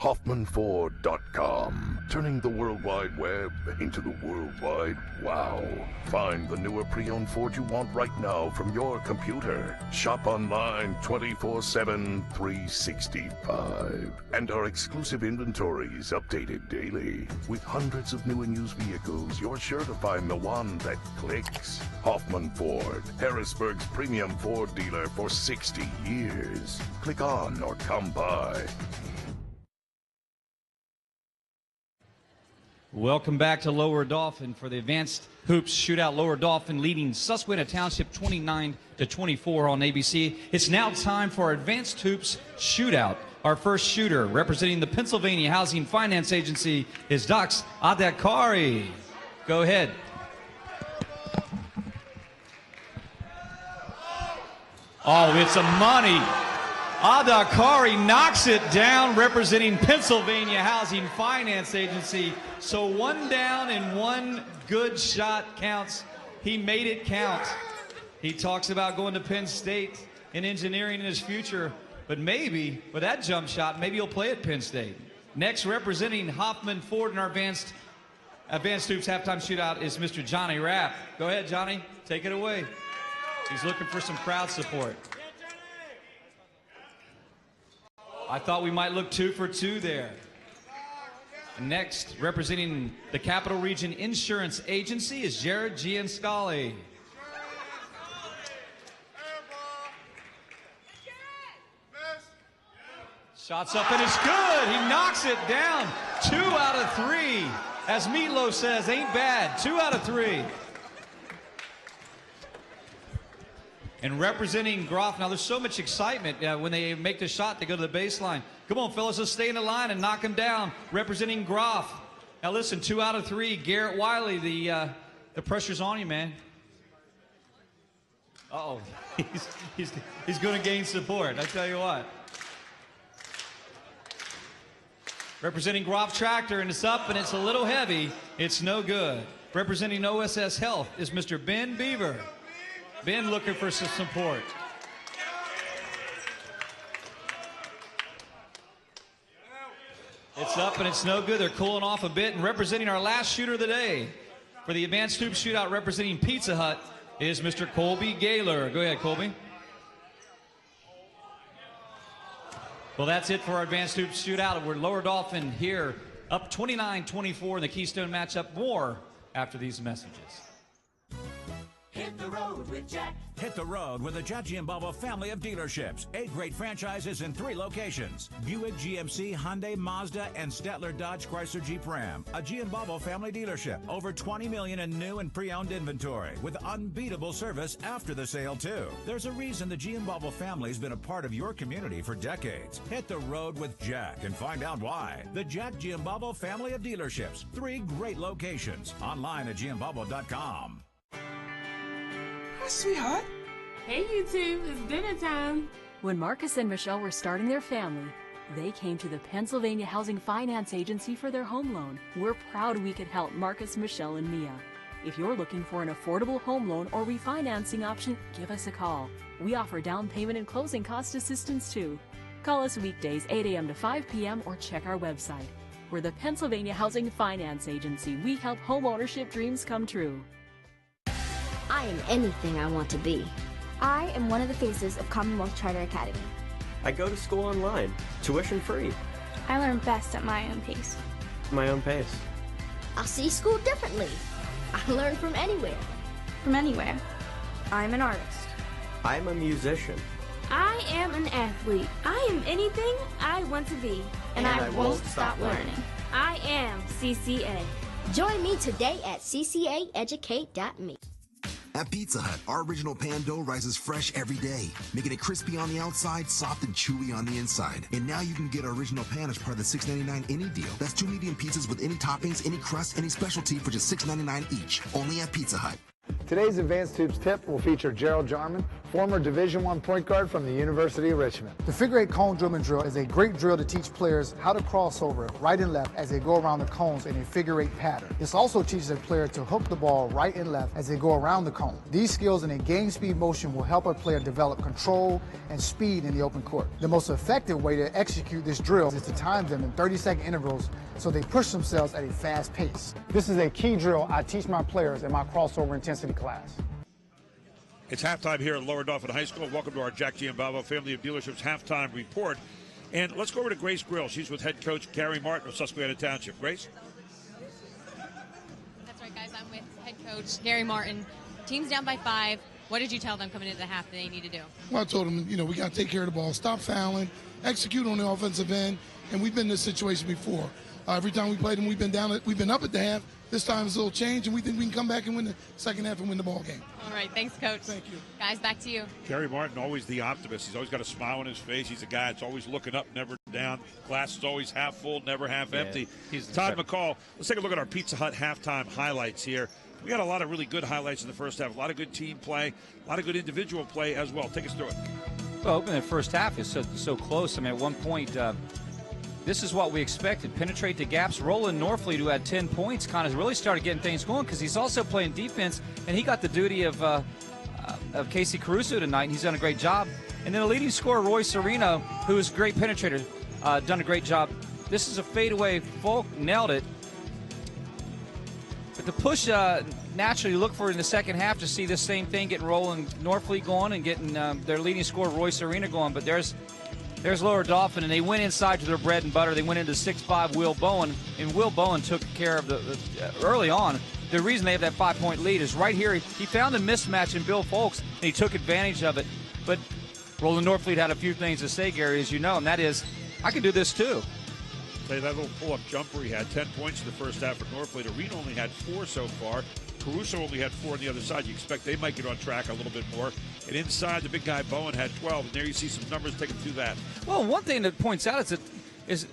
HoffmanFord.com. Turning the World Wide Web into the World Wide Wow. Find the newer pre-owned Ford you want right now from your computer. Shop online 24/7, 365. And our exclusive inventories updated daily. With hundreds of new and used vehicles, you're sure to find the one that clicks. Hoffman Ford, Harrisburg's premium Ford dealer for 60 years. Click on or come by. Welcome back to Lower Dauphin for the Advanced Hoops Shootout. Lower Dauphin leading Susquehanna Township 29-24 on ABC. It's now time for our Advanced Hoops Shootout. Our first shooter, representing the Pennsylvania Housing Finance Agency, is Dax Adakari. Go ahead. Oh, it's a money. Adakari knocks it down, representing Pennsylvania Housing Finance Agency. So one down and one good shot counts. He made it count. He talks about going to Penn State and engineering in his future, but maybe with that jump shot, maybe he'll play at Penn State. Next, representing Hoffman Ford in our Advanced Hoops halftime shootout is Mr. Johnny Rapp. Go ahead, Johnny. Take it away. He's looking for some crowd support. I thought we might look 2 for 2 there. Next, representing the Capital Region Insurance Agency is Jared Gianscali. Shots up and it's good. He knocks it down. 2 out of 3. As Meatloaf says, ain't bad. 2 out of 3. And representing Groff, now there's so much excitement when they make the shot, they go to the baseline. Come on, fellas, let's stay in the line and knock him down. Representing Groff. Now listen, 2 out of 3. Garrett Wiley, the pressure's on you, man. Uh-oh. He's going to gain support, I tell you what. Representing Groff Tractor, and it's up, and it's a little heavy. It's no good. Representing OSS Health is Mr. Ben Beaver. Ben looking for some support. It's up, and it's no good. They're cooling off a bit. And representing our last shooter of the day for the Advanced Hoop Shootout, representing Pizza Hut, is Mr. Colby Gaylor. Go ahead, Colby. Well, that's it for our Advanced Hoop Shootout. We're Lower Dauphin here, up 29-24 in the Keystone matchup. More after these messages. Hit the road with Jack. Hit the road with the Jack Giambalvo family of dealerships. 8 great franchises in 3 locations. Buick, GMC, Hyundai, Mazda, and Stettler Dodge Chrysler Jeep Ram. A Giambalvo family dealership. Over 20 million in new and pre-owned inventory with unbeatable service after the sale, too. There's a reason the Giambalvo family's been a part of your community for decades. Hit the road with Jack and find out why. The Jack Giambalvo family of dealerships. 3 great locations. Online at Giambalvo.com. Hi, sweetheart. Hey, you two. It's dinner time. When Marcus and Michelle were starting their family, they came to the Pennsylvania Housing Finance Agency for their home loan. We're proud we could help Marcus, Michelle, and Mia. If you're looking for an affordable home loan or refinancing option, give us a call. We offer down payment and closing cost assistance, too. Call us weekdays 8 a.m. to 5 p.m. or check our website. We're the Pennsylvania Housing Finance Agency. We help homeownership dreams come true. I am anything I want to be. I am one of the faces of Commonwealth Charter Academy. I go to school online, tuition free. I learn best at my own pace. My own pace. I see school differently. I learn from anywhere. From anywhere. I'm an artist. I'm a musician. I am an athlete. I am anything I want to be. And I won't stop learning. I am CCA. Join me today at ccaeducate.me. At Pizza Hut, our original pan dough rises fresh every day, making it crispy on the outside, soft and chewy on the inside. And now you can get our original pan as part of the $6.99 any deal. That's 2 medium pizzas with any toppings, any crust, any specialty for just $6.99 each. Only at Pizza Hut. Today's Advanced Hoops tip will feature Gerald Jarman, former Division I point guard from the University of Richmond. The figure 8 cone dribbling drill is a great drill to teach players how to cross over right and left as they go around the cones in a figure 8 pattern. This also teaches a player to hook the ball right and left as they go around the cone. These skills in a game speed motion will help a player develop control and speed in the open court. The most effective way to execute this drill is to time them in 30-second intervals so they push themselves at a fast pace. This is a key drill I teach my players in my crossover intensity class. It's halftime here at Lower Dauphin High School. Welcome to our Jack Giambalvo Family of Dealerships halftime report. And let's go over to Grace Grill. She's with head coach Gary Martin of Susquehanna Township. Grace? That's right, guys. I'm with head coach Gary Martin. Team's down by 5. What did you tell them coming into the half that they need to do? Well, I told them, we got to take care of the ball, stop fouling, execute on the offensive end, and we've been in this situation before. Every time we played them, we've been up at the half. This time it's a little change, and we think we can come back and win the second half and win the ball game. All right, thanks, Coach. Thank you. Guys, back to you. Gary Martin, always the optimist. He's always got a smile on his face. He's a guy that's always looking up, never down. Glass is always half full, never half empty. Todd McCall, let's take a look at our Pizza Hut halftime highlights here. We got a lot of really good highlights in the first half, a lot of good team play, a lot of good individual play as well. Take us through it. Well, opening the first half is so close. I mean, at one point, this is what we expected. Penetrate the gaps. Roland Norfleet, who had 10 points, kind of really started getting things going because he's also playing defense, and he got the duty of Casey Caruso tonight, and he's done a great job. And then the leading scorer, Roy Sereno, who is a great penetrator, done a great job. This is a fadeaway. Folk nailed it. But the push, naturally, you look for it in the second half to see this same thing, getting Roland Norfleet going and getting their leading scorer, Roy Sereno, going. But there's Lower Dauphin, and they went inside to their bread and butter. They went into 6'5" Will Bowen, and Will Bowen took care of the early on. The reason they have that 5-point lead is right here. He found a mismatch in Bill Folks, and he took advantage of it. But Roland Norfleet had a few things to say, Gary, as you know, and that is, I can do this too. That little pull-up jumper, he had 10 points in the first half for Norfleet. Arena only had 4 so far. Caruso only had 4 on the other side. You expect they might get on track a little bit more. And inside, the big guy Bowen had 12. And there you see some numbers taken through that. Well, one thing that points out is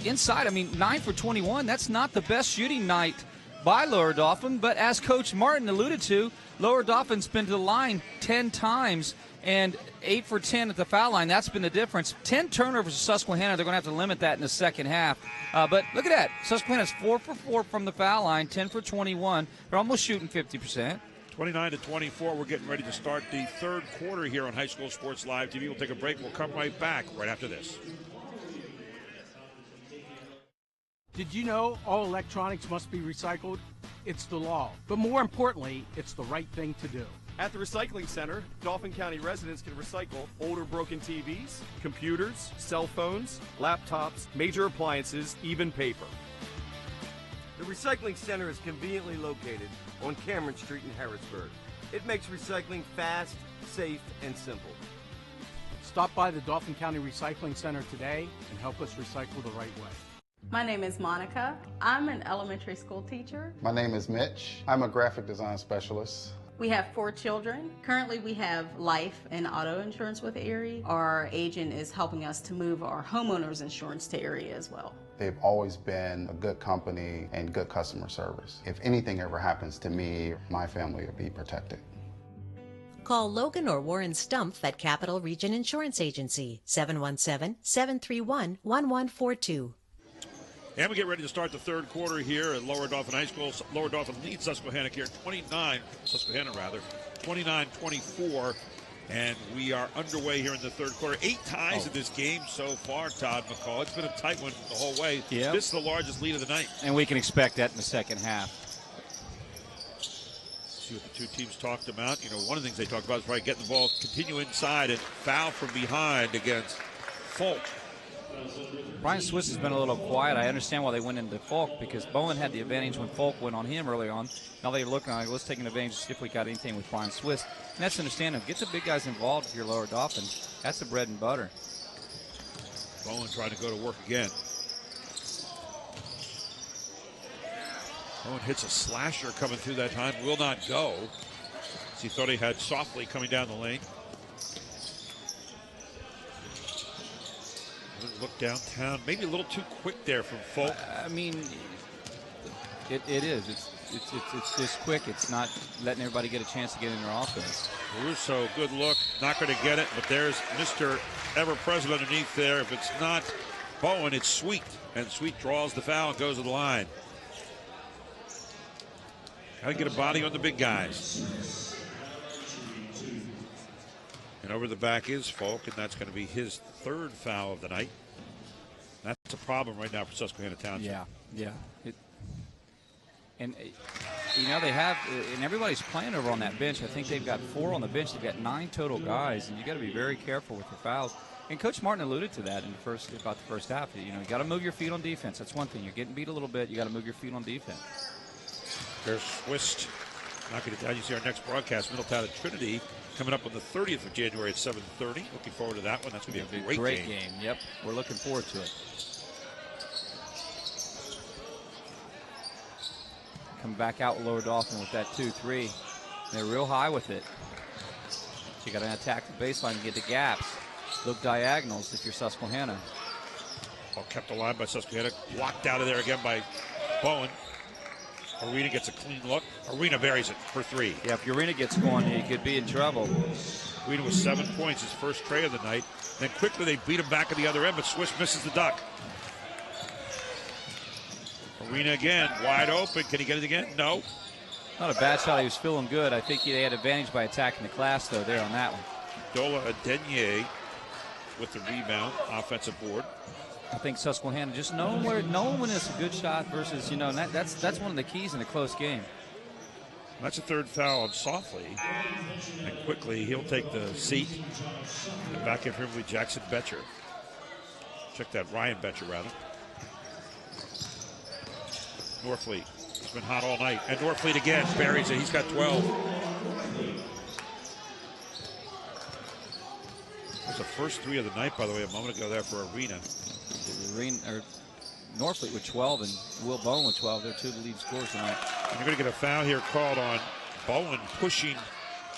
inside, 9 for 21. That's not the best shooting night by Lower Dauphin, but as Coach Martin alluded to, Lower Dauphin's been to the line 10 times and 8 for 10 at the foul line. That's been the difference. 10 turnovers to Susquehanna. They're going to have to limit that in the second half. But look at that. Susquehanna's 4 for 4 from the foul line, 10 for 21. They're almost shooting 50%. 29-24. We're getting ready to start the third quarter here on High School Sports Live TV. We'll take a break. We'll come right back right after this. Did you know all electronics must be recycled? It's the law. But more importantly, it's the right thing to do. At the Recycling Center, Dauphin County residents can recycle older broken TVs, computers, cell phones, laptops, major appliances, even paper. The Recycling Center is conveniently located on Cameron Street in Harrisburg. It makes recycling fast, safe, and simple. Stop by the Dauphin County Recycling Center today and help us recycle the right way. My name is Monica. I'm an elementary school teacher. My name is Mitch. I'm a graphic design specialist. We have 4 children. Currently we have life and auto insurance with Erie. Our agent is helping us to move our homeowners insurance to Erie as well. They've always been a good company and good customer service. If anything ever happens to me, my family will be protected. Call Logan or Warren Stumpf at Capital Region Insurance Agency, 717-731-1142. And we get ready to start the third quarter here at Lower Dauphin High School. Lower Dauphin leads Susquehanna here 29-24. And we are underway here in the third quarter. 8 ties in this game so far, Todd McCall. It's been a tight one the whole way. Yep. This is the largest lead of the night. And we can expect that in the second half. See what the two teams talked about. You know, one of the things they talked about is probably getting the ball, continue inside, and foul from behind against Folk. Brian Swiss has been a little quiet. I understand why they went into Folk, because Bowen had the advantage when Folk went on him early on. Now they're looking at, let's take an advantage to see if we got anything with Brian Swiss. And that's understandable. Get the big guys involved if you're Lower Dauphin. That's the bread and butter. Bowen trying to go to work again. Bowen hits a slasher coming through that time. Will not go. As he thought he had Softly coming down the lane. Look downtown. Maybe a little too quick there from Folk. I mean, it is. It's just quick. It's not letting everybody get a chance to get in their offense. Russo, good look. Not going to get it, but there's Mr. Ever-Present underneath there. If it's not Bowen, it's Sweet. And Sweet draws the foul and goes to the line. Got to get a body on the big guys. And over the back is Folk, and that's going to be his 3rd foul of the night. That's a problem right now for Susquehanna Township. Yeah. And, you know, they have, and everybody's playing over on that bench. I think they've got 4 on the bench. They've got 9 total guys, and you got to be very careful with your fouls. And Coach Martin alluded to that in the first half. You know, you got to move your feet on defense. That's one thing. You're getting beat a little bit. You got to move your feet on defense. There's Swiss knocking it down. You see our next broadcast, Middletown at Trinity, coming up on the 30th of January at 7:30. Looking forward to that one. That's going to be a great game. Yep, we're looking forward to it. Come back out with Lower Dauphin with that 2-3. They're real high with it. So you got to attack the baseline and get the gaps. Look diagonals if you're Susquehanna. Ball kept alive by Susquehanna. Blocked out of there again by Bowen. Arena gets a clean look. Arena buries it for 3. Yeah, if Arena gets going, he could be in trouble. Arena with 7 points, his first tray of the night. Then quickly they beat him back at the other end, but Swiss misses the duck. Arena again, wide open. Can he get it again? No. Not a bad shot. He was feeling good. I think they had advantage by attacking the glass, though, there on that one. Dola Adenye with the rebound, offensive board. I think Susquehanna just knowing when it's a good shot versus, you know, that's one of the keys in a close game. That's a 3rd foul on Softly. And quickly he'll take the seat. And back in here will be Jackson Betcher. Check that, Ryan Betcher rather. Norfleet. He's been hot all night. And Norfleet again buries it. He's got 12. That's the first 3 of the night, by the way, a moment ago there for Arena. Norfleet with 12 and Will Bowen with 12. They're 2 of the lead scorers tonight. And you're going to get a foul here called on Bowen, pushing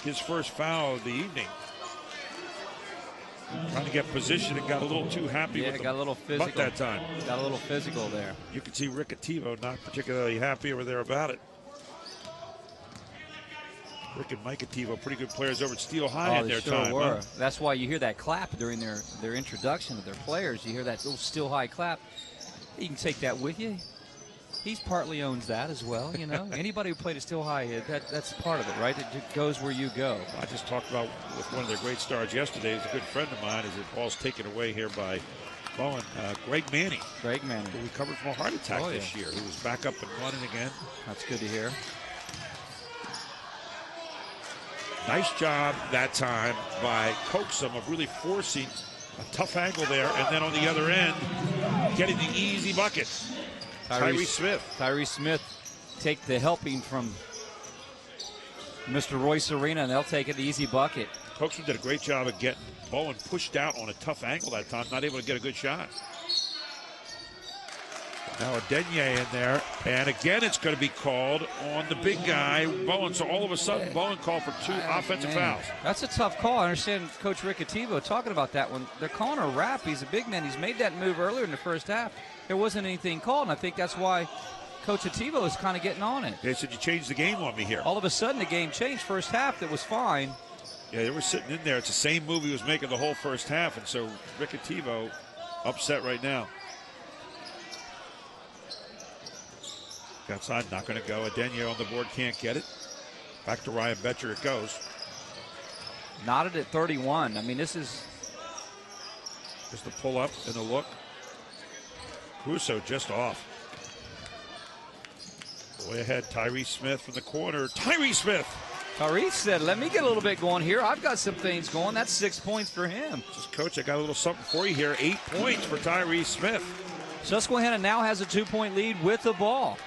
his first foul of the evening. Trying to get position and got a little too happy with got a little the physical butt that time. Got a little physical there. You can see Rick Ativo not particularly happy over there about it. Rick and Mike Ativo, pretty good players over at Steel High in their time. Were. Huh? That's why you hear that clap during their introduction of their players. You hear that little Steel High clap. You can take that with you. He's partly owns that as well, you know. Anybody who played at Steel High, that's part of it, right? It goes where you go. I just talked about with one of their great stars yesterday. He's a good friend of mine. As the ball's taken away here by Bowen, Greg Manning. Greg Manning. Who recovered from a heart attack this year. He was back up and running again. That's good to hear. Nice job that time by Coaxum of really forcing a tough angle there, and then on the other end, getting the easy bucket. Tyrese Smith. Tyrese Smith take the helping from Mr. Royce Arena, and they'll take an easy bucket. Coaxum did a great job of getting Bowen pushed out on a tough angle that time, not able to get a good shot. Now a Denye in there, and again it's going to be called on the big guy, Bowen. So all of a sudden, Bowen called for 2 offensive fouls. That's a tough call. I understand Coach Rick Ativo talking about that one. They're calling a wrap. He's a big man. He's made that move earlier in the first half. There wasn't anything called, and I think that's why Coach Ativo is kind of getting on it. They said you changed the game on me here. All of a sudden, the game changed. First half, that was fine. Yeah, they were sitting in there. It's the same move he was making the whole first half, and so Rick Ativo upset right now. Outside, not going to go. Adenye on the board, can't get it. Back to Ryan Betcher it goes. Knotted at 31. I mean, this is just a pull up and a look. Caruso just off. Way ahead, Tyrese Smith from the corner. Tyrese Smith. Tyrese said, let me get a little bit going here. I've got some things going. That's 6 points for him. Just, Coach, I got a little something for you here. 8 points for Tyrese Smith. Susquehanna now has a 2-point lead with the ball.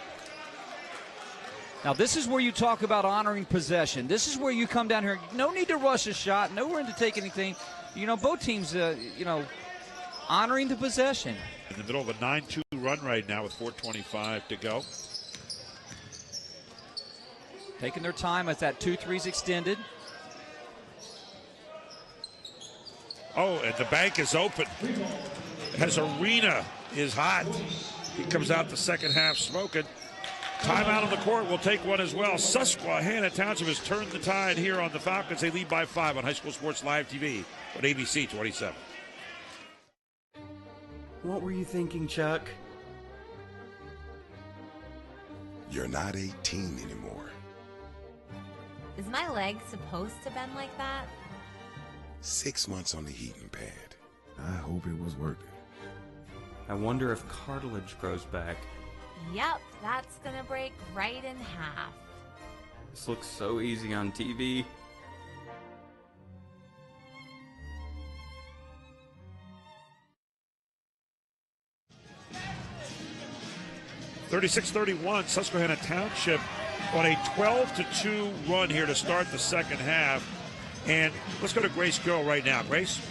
Now, this is where you talk about honoring possession. This is where you come down here. No need to rush a shot. No room to take anything. You know, both teams, honoring the possession. In the middle of a 9-2 run right now with 4:25 to go. Taking their time as that 2-3's extended. Oh, and the bank is open. As Arena is hot. He comes out the second half smoking. Timeout on the court. We'll take one as well. Susquehanna Township has turned the tide here on the Falcons. They lead by 5 on High School Sports Live TV on ABC 27. What were you thinking, Chuck? You're not 18 anymore. Is my leg supposed to bend like that? 6 months on the heating pad. I hope it was worth it. I wonder if cartilage grows back. Yep, that's gonna break right in half. This looks so easy on TV. (36-31), Susquehanna Township on a 12-2 run here to start the second half. And let's go to Grace Gill right now. Grace?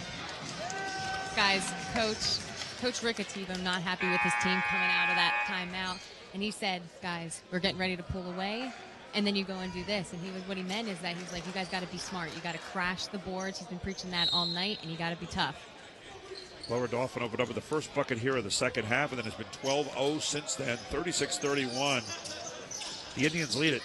Guys, Coach Rick Ativo not happy with his team coming out of that timeout. And he said, guys, we're getting ready to pull away. And then you go and do this. And what he meant is that he's like, you guys got to be smart. You got to crash the boards. He's been preaching that all night, and you got to be tough. Lower Dauphin opened up with the first bucket here of the second half, and then it's been 12-0 since then, 36-31. The Indians lead it.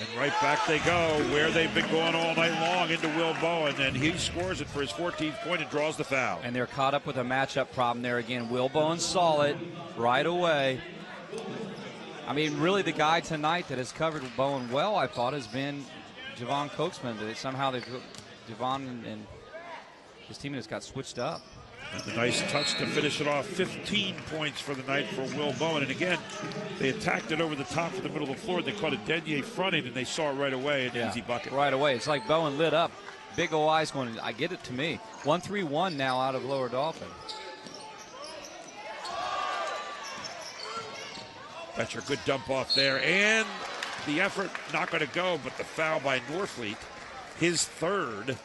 And right back they go, where they've been going all night long, into Will Bowen, and he scores it for his 14th point and draws the foul. And they're caught up with a matchup problem there again. Will Bowen saw it right away. I mean, really the guy tonight that has covered Bowen well, I thought, has been Javon Coaxman. But somehow Javon and his teammates got switched up. And a nice touch to finish it off. 15 points for the night for Will Bowen. And again, they attacked it over the top of the middle of the floor. They caught a Denye fronting, and they saw it right away. An easy bucket. Right away. It's like Bowen lit up. Big ol' eyes going, I get it to me. 1-3-1 now out of Lower Dauphin. That's your good dump off there. And the effort not going to go, but the foul by Norfleet, his third.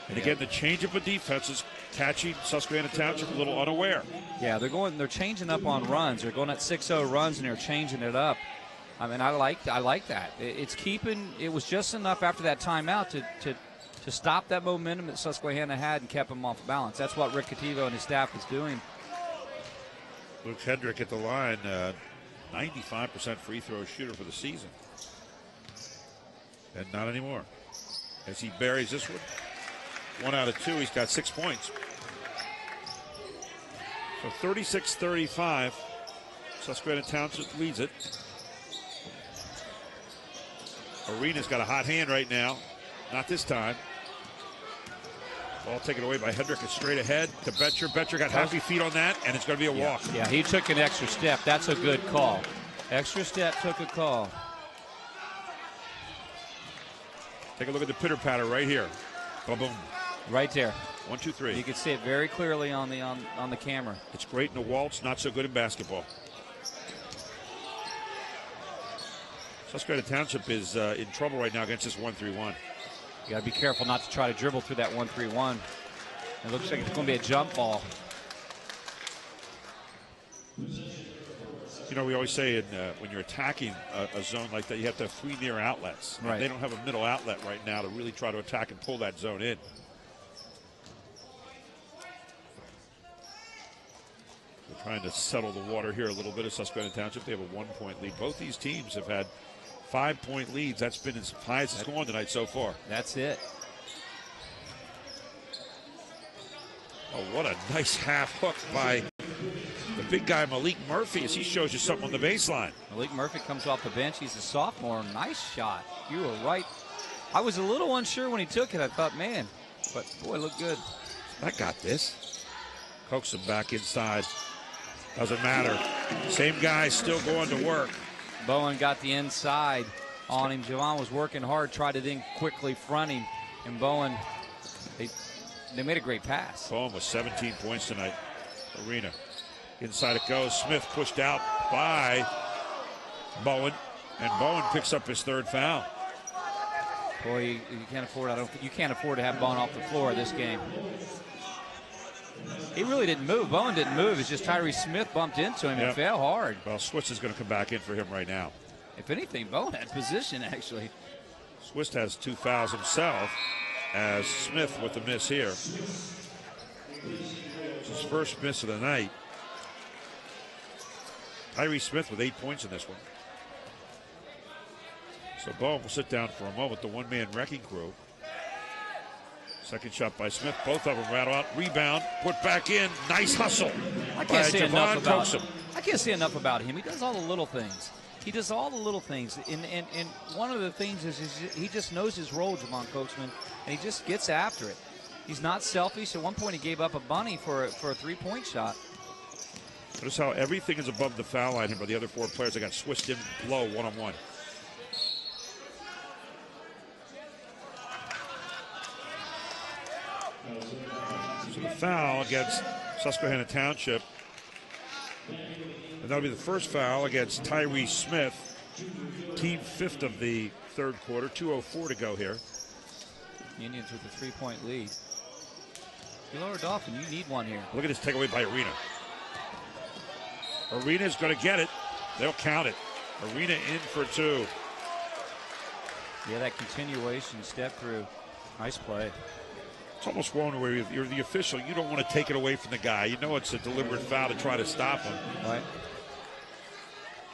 And again, the change-up of defense is catching Susquehanna Township a little unaware. Yeah, they're changing up on runs. They're going at 6-0 runs, and they're changing it up. I mean, I like that. It's keeping. It was just enough after that timeout to to stop that momentum that Susquehanna had and kept them off balance. That's what Rick Cativo and his staff was doing. Luke Hendrick at the line, 95% free throw shooter for the season. And not anymore. As he buries this one. 1 out of 2, he's got 6 points. So 36-35. Susquehanna Township leads it. Arena's got a hot hand right now. Not this time. Ball taken away by Hendrick. It's straight ahead to Betcher. Betcher got happy feet on that, and it's going to be a walk. Yeah, he took an extra step. That's a good call. Extra step, took a call. Take a look at the pitter-patter right here. Boom. Right there. 1, 2, 3. You can see it very clearly on the camera. It's great in the waltz, not so good in basketball. Susquehanna Township is in trouble right now against this 1-3-1. You got to be careful not to try to dribble through that 1-3-1. It looks like it's going to be a jump ball. You know, we always say when you're attacking a zone like that, you have to have 3 near outlets. Right. They don't have a middle outlet right now to really try to attack and pull that zone in. They're trying to settle the water here a little bit at Susquehanna Township. They have a 1-point lead. Both these teams have had 5-point leads. That's been as high as it's gone tonight so far. That's it. Oh, what a nice half hook by the big guy Malik Murphy as he shows you something on the baseline. Malik Murphy comes off the bench. He's a sophomore. Nice shot. You were right. I was a little unsure when he took it. I thought, man, but boy, looked good. I got this. Coax him back inside. Doesn't matter. Same guy still going to work. Bowen got the inside on him. Javon was working hard, tried to then quickly front him. And Bowen, they made a great pass. Bowen with 17 points tonight. Arena. Inside it goes. Smith pushed out by Bowen. And Bowen picks up his 3rd foul. Boy, you can't afford. You can't afford to have Bowen off the floor this game. He really didn't move. Bowen didn't move. It's just Tyree Smith bumped into him and fell hard. Well, Swiss is going to come back in for him right now. If anything, Bowen had position, actually. Swiss has 2 fouls himself as Smith with the miss here. It's his first miss of the night. Tyree Smith with 8 points in this one. So Bowen will sit down for a moment. The one-man wrecking crew. Second shot by Smith. Both of them rattle out. Rebound. Put back in. Nice hustle. I can't say enough about him. I can't say enough about him. He does all the little things. He does all the little things. And one of the things is he just knows his role, Javon Coachman, and he just gets after it. He's not selfish. At one point, he gave up a bunny for a 3-point shot. Notice how everything is above the foul line here by the other 4 players. They got Swiss in low one-on-one. So the foul against Susquehanna Township. And that'll be the first foul against Tyree Smith. Team 5th of the 3rd quarter. 2:04 to go here. Indians with a 3-point lead. You lower Dauphin, you need one here. Look at this takeaway by Arena. Arena's going to get it. They'll count it. Arena in for 2. Yeah, that continuation step through. Nice play. It's almost one where you're the official. You don't want to take it away from the guy. You know it's a deliberate foul to try to stop him. Right.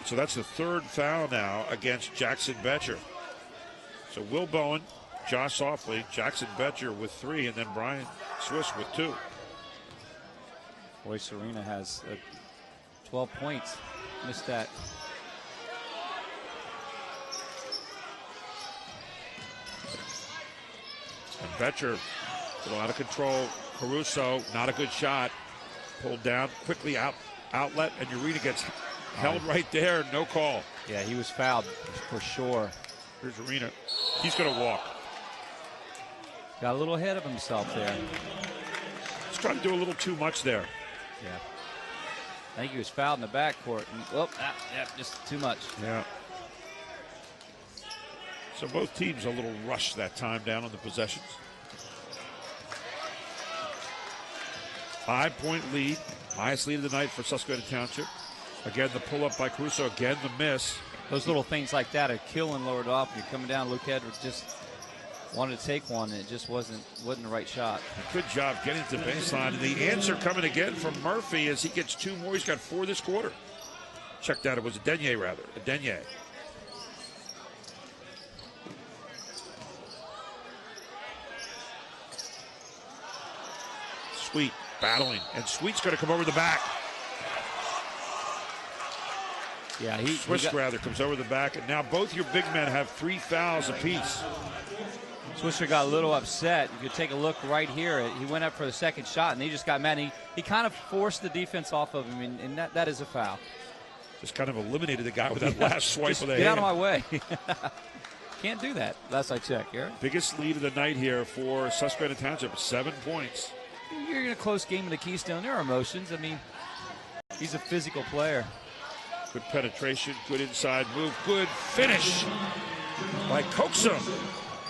So that's the 3rd foul now against Jackson Betcher. So Will Bowen, Josh Softly, Jackson Betcher with 3, and then Brian Swiss with 2. Boy, Serena has 12 points. Missed that. And Betcher a little out of control. Caruso, not a good shot. Pulled down quickly outlet, and Urena gets held right there. No call. Yeah, he was fouled for sure. Here's Urena. He's going to walk. Got a little ahead of himself there. He's trying to do a little too much there. Yeah. I think he was fouled in the backcourt. Just too much. Yeah. So both teams a little rushed that time down on the possessions. 5-point lead. Highest lead of the night for Susquehanna Township. Again, the pull-up by Caruso. Again, the miss. Those little things like that are killing Lower Dauphin. You're coming down, Luke Edwards just wanted to take one, and it just wasn't the right shot. Good job getting to the baseline. And the answer coming again from Murphy as he gets 2 more. He's got 4 this quarter. Checked out. It was Adenye, rather. Adenye. Sweet battling. And Sweet's going to come over the back. Yeah, Swiss comes over the back. And now both your big men have 3 fouls apiece. Swisher got a little upset. You could take a look right here. He went up for the second shot, and he just got mad. He kind of forced the defense off of him, and that is a foul. Just kind of eliminated the guy with that last swipe of the hand. Get out of my way. Can't do that, last I check, Eric. Biggest lead of the night here for Susquehanna Township, 7 points. You're in a close game in the Keystone. There are emotions. I mean, he's a physical player. Good penetration, good inside move, good finish by Coaxum.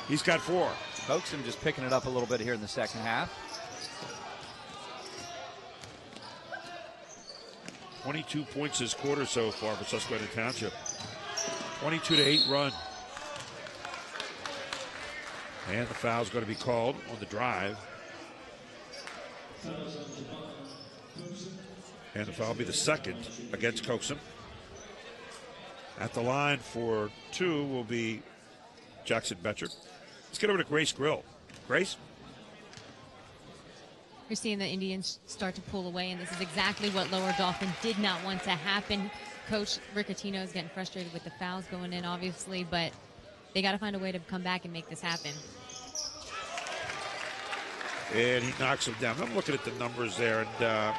He's got 4. Coaxum just picking it up a little bit here in the second half. 22 points this quarter so far for Susquehanna Township. 22-8 run. And the foul's going to be called on the drive. And the foul will be the second against Coaxum. At the line for 2 will be Jackson Betcher. Let's get over to Grace Grill. Grace? You're seeing the Indians start to pull away, and this is exactly what Lower Dauphin did not want to happen. Coach Riccatino is getting frustrated with the fouls going in, obviously, but they got to find a way to come back and make this happen. And he knocks him down. I'm looking at the numbers there, and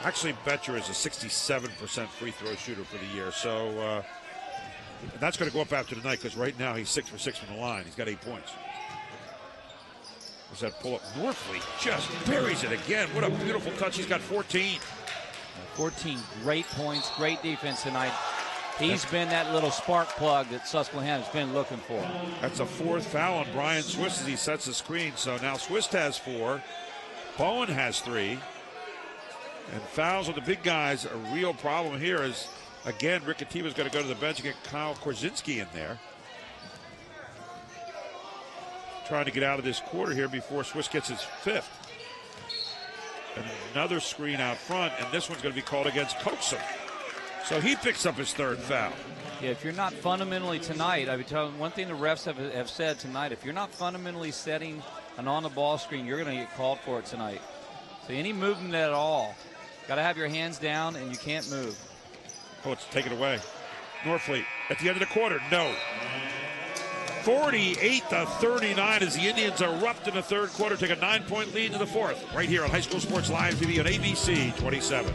actually Betcher is a 67% free throw shooter for the year. So that's going to go up after tonight because right now he's 6 for 6 from the line. He's got 8 points. There's that pull-up. Norfleet just buries it again. What a beautiful touch. He's got 14. 14 great points, great defense tonight. He's been that little spark plug that Susquehanna's been looking for. That's a 4th foul on Brian Swiss as he sets the screen. So now Swiss has 4. Bowen has 3. And fouls on the big guys, a real problem here is, again, Riccativa's going to go to the bench and get Kyle Korzinski in there. Trying to get out of this quarter here before Swiss gets his 5th. And another screen out front, and this one's going to be called against Coaxum. So he picks up his 3rd foul. Yeah, if you're not fundamentally tonight, I would tell you one thing the refs have said tonight, if you're not fundamentally setting an on-the-ball screen, you're going to get called for it tonight. So any movement at all, got to have your hands down, and you can't move. Oh, it's taken away. Norfleet at the end of the quarter, no. 48-39 as the Indians erupt in the 3rd quarter, take a 9-point lead to the 4th. Right here on High School Sports Live TV on ABC 27.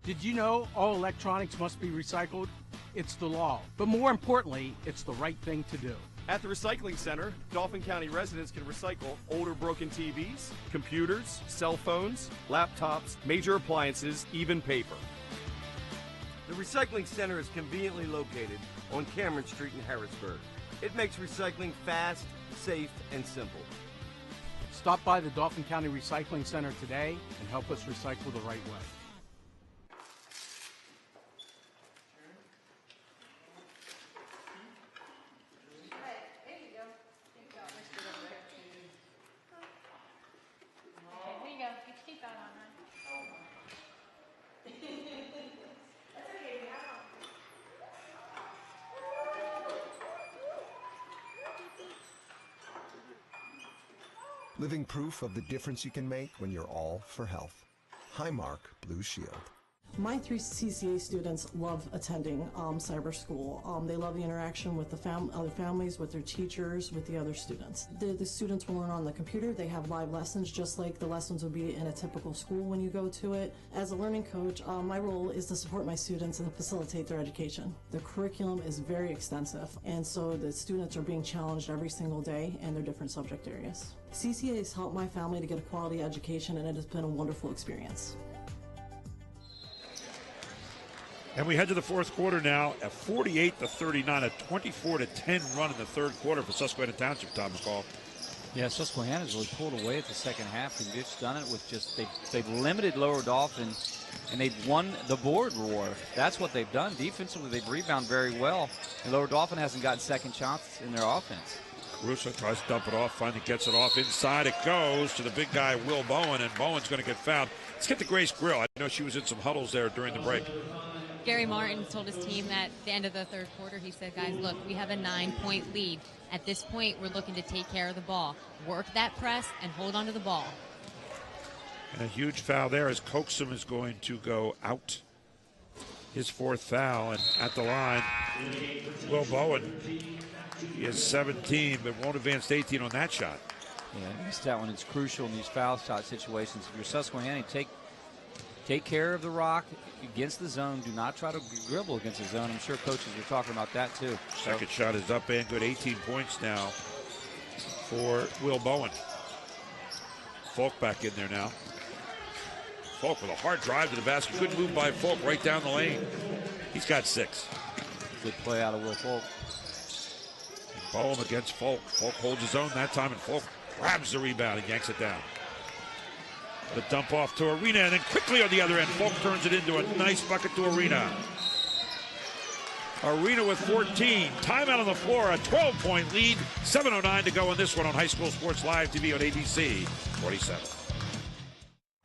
Did you know all electronics must be recycled? It's the law. But more importantly, it's the right thing to do. At the Recycling Center, Dauphin County residents can recycle older broken TVs, computers, cell phones, laptops, major appliances, even paper. The Recycling Center is conveniently located on Cameron Street in Harrisburg. It makes recycling fast, safe, and simple. Stop by the Dauphin County Recycling Center today and help us recycle the right way. Living proof of the difference you can make when you're all for health. Highmark Blue Shield. My 3 CCA students love attending cyber school. They love the interaction with the other families, with their teachers, with the other students. The students will learn on the computer. They have live lessons just like the lessons would be in a typical school when you go to it. As a learning coach, my role is to support my students and facilitate their education. The curriculum is very extensive, and so the students are being challenged every single day in their different subject areas. CCA has helped my family to get a quality education, and it has been a wonderful experience. And we head to the 4th quarter now, a 48-39, a 24-10 run in the 3rd quarter for Susquehanna Township, Tom McCall. Yeah, Susquehanna's really pulled away at the second half, and they've done it with just, they've limited Lower Dauphin and they've won the board war. That's what they've done. Defensively, they've rebounded very well, and Lower Dauphin hasn't gotten second shots in their offense. Caruso tries to dump it off, finally gets it off. Inside it goes to the big guy, Will Bowen, and Bowen's going to get fouled. Let's get to Grace Grill. I know she was in some huddles there during the break. Gary Martin told his team that at the end of the third quarter, he said, guys, look, we have a 9-point lead. At this point, we're looking to take care of the ball. Work that press and hold on to the ball. And a huge foul there as Coaxum is going to go out. His fourth foul, and at the line, Will Bowen. He has 17, but won't advance to 18 on that shot. Yeah, I missed that one. It's crucial in these foul shot situations. If you're Susquehanna, take care of the rock against the zone. Do not try to dribble against the zone. I'm sure coaches are talking about that too. Second shot is up and good. 18 points now for Will Bowen. Folk back in there now. Folk with a hard drive to the basket. Good move by Folk right down the lane. He's got 6. Good play out of Will Folk. Bowen against Folk. Folk holds his own that time, and Folk grabs the rebound and yanks it down. The dump off to Arena, and then quickly on the other end, Folk turns it into a nice bucket to Arena. Arena with 14. Timeout on the floor, a 12-point lead. 7:09 to go in this one on High School Sports Live TV on ABC 27.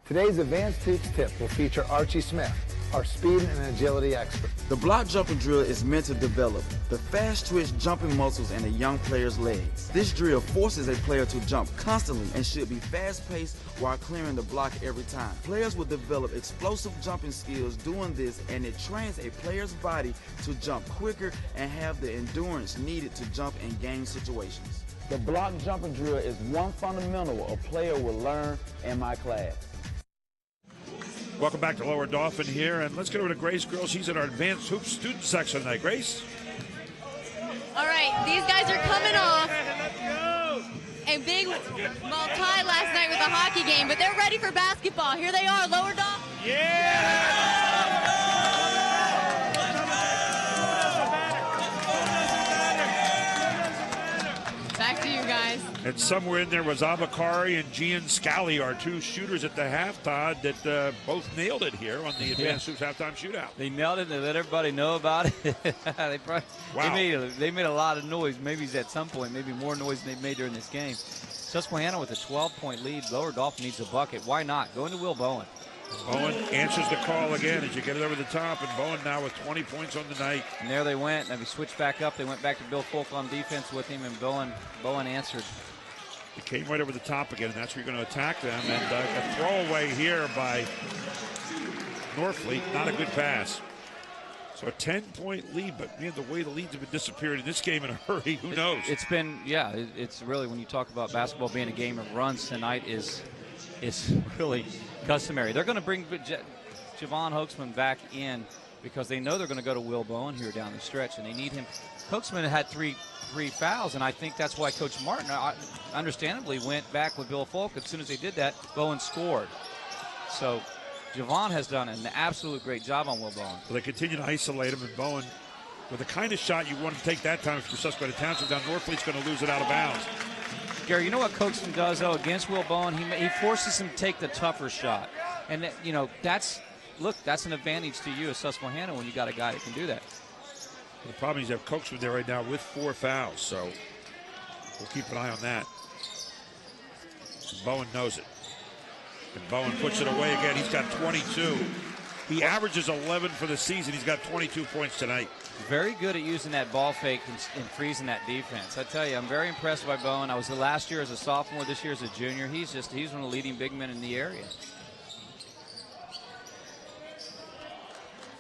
Today's Advanced Hoops tip will feature Archie Smith, our speed and agility expert. The block jumping drill is meant to develop the fast-twitch jumping muscles in a young player's legs. This drill forces a player to jump constantly and should be fast-paced while clearing the block every time. Players will develop explosive jumping skills doing this, and it trains a player's body to jump quicker and have the endurance needed to jump in game situations. The block jumping drill is one fundamental a player will learn in my class. Welcome back to Lower Dauphin here, and let's get over to Grace Grill. She's in our Advanced Hoops student section tonight. Grace? All right, these guys are coming off a big tie last night with a hockey game, but they're ready for basketball. Here they are, Lower Dauphin. Yeah! Back to you guys. And somewhere in there was Abakari and Gian Scali, our two shooters at the half, Todd, that both nailed it here on the Advanced Hoops halftime shootout. They nailed it and they let everybody know about it. They made a lot of noise. Maybe at some point, maybe more noise than they've made during this game. Susquehanna with a 12-point lead. Lower Dauphin needs a bucket. Why not? Go into Will Bowen. Bowen answers the call again as you get it over the top, and Bowen now with 20 points on the night. And there they went, and we switched back up. They went back to Bill Folk on defense with him, and Bowen answered. It came right over the top again, and that's where you're going to attack them. And a throwaway here by Norfleet, not a good pass. So a 10-point lead, but man, the way the leads have been disappearing in this game in a hurry, who knows? It's been, yeah, it's really, when you talk about basketball being a game of runs, tonight is really customary. They're going to bring Javon Hoaxman back in because they know they're going to go to Will Bowen here down the stretch, and they need him. Hoaxman had three fouls, and I think that's why Coach Martin understandably went back with Bill Folk. As soon as they did that, Bowen scored. So Javon has done an absolute great job on Will Bowen. Well, they continue to isolate him, and Bowen, with the kind of shot you want to take that time for Susquehanna Township down, Norfleet's going to lose it out of bounds. Gary, you know what Coaxton does, though, against Will Bowen? He forces him to take the tougher shot. And, you know, that's an advantage to you as Susquehanna when you got a guy that can do that. The problem is you have Coaxton there right now with 4 fouls, so we'll keep an eye on that. And Bowen knows it. And Bowen puts it away again. He's got 22. He averages 11 for the season. He's got 22 points tonight. Very good at using that ball fake and freezing that defense. I tell you, I'm very impressed by Bowen. I was there last year as a sophomore, this year as a junior. He's one of the leading big men in the area.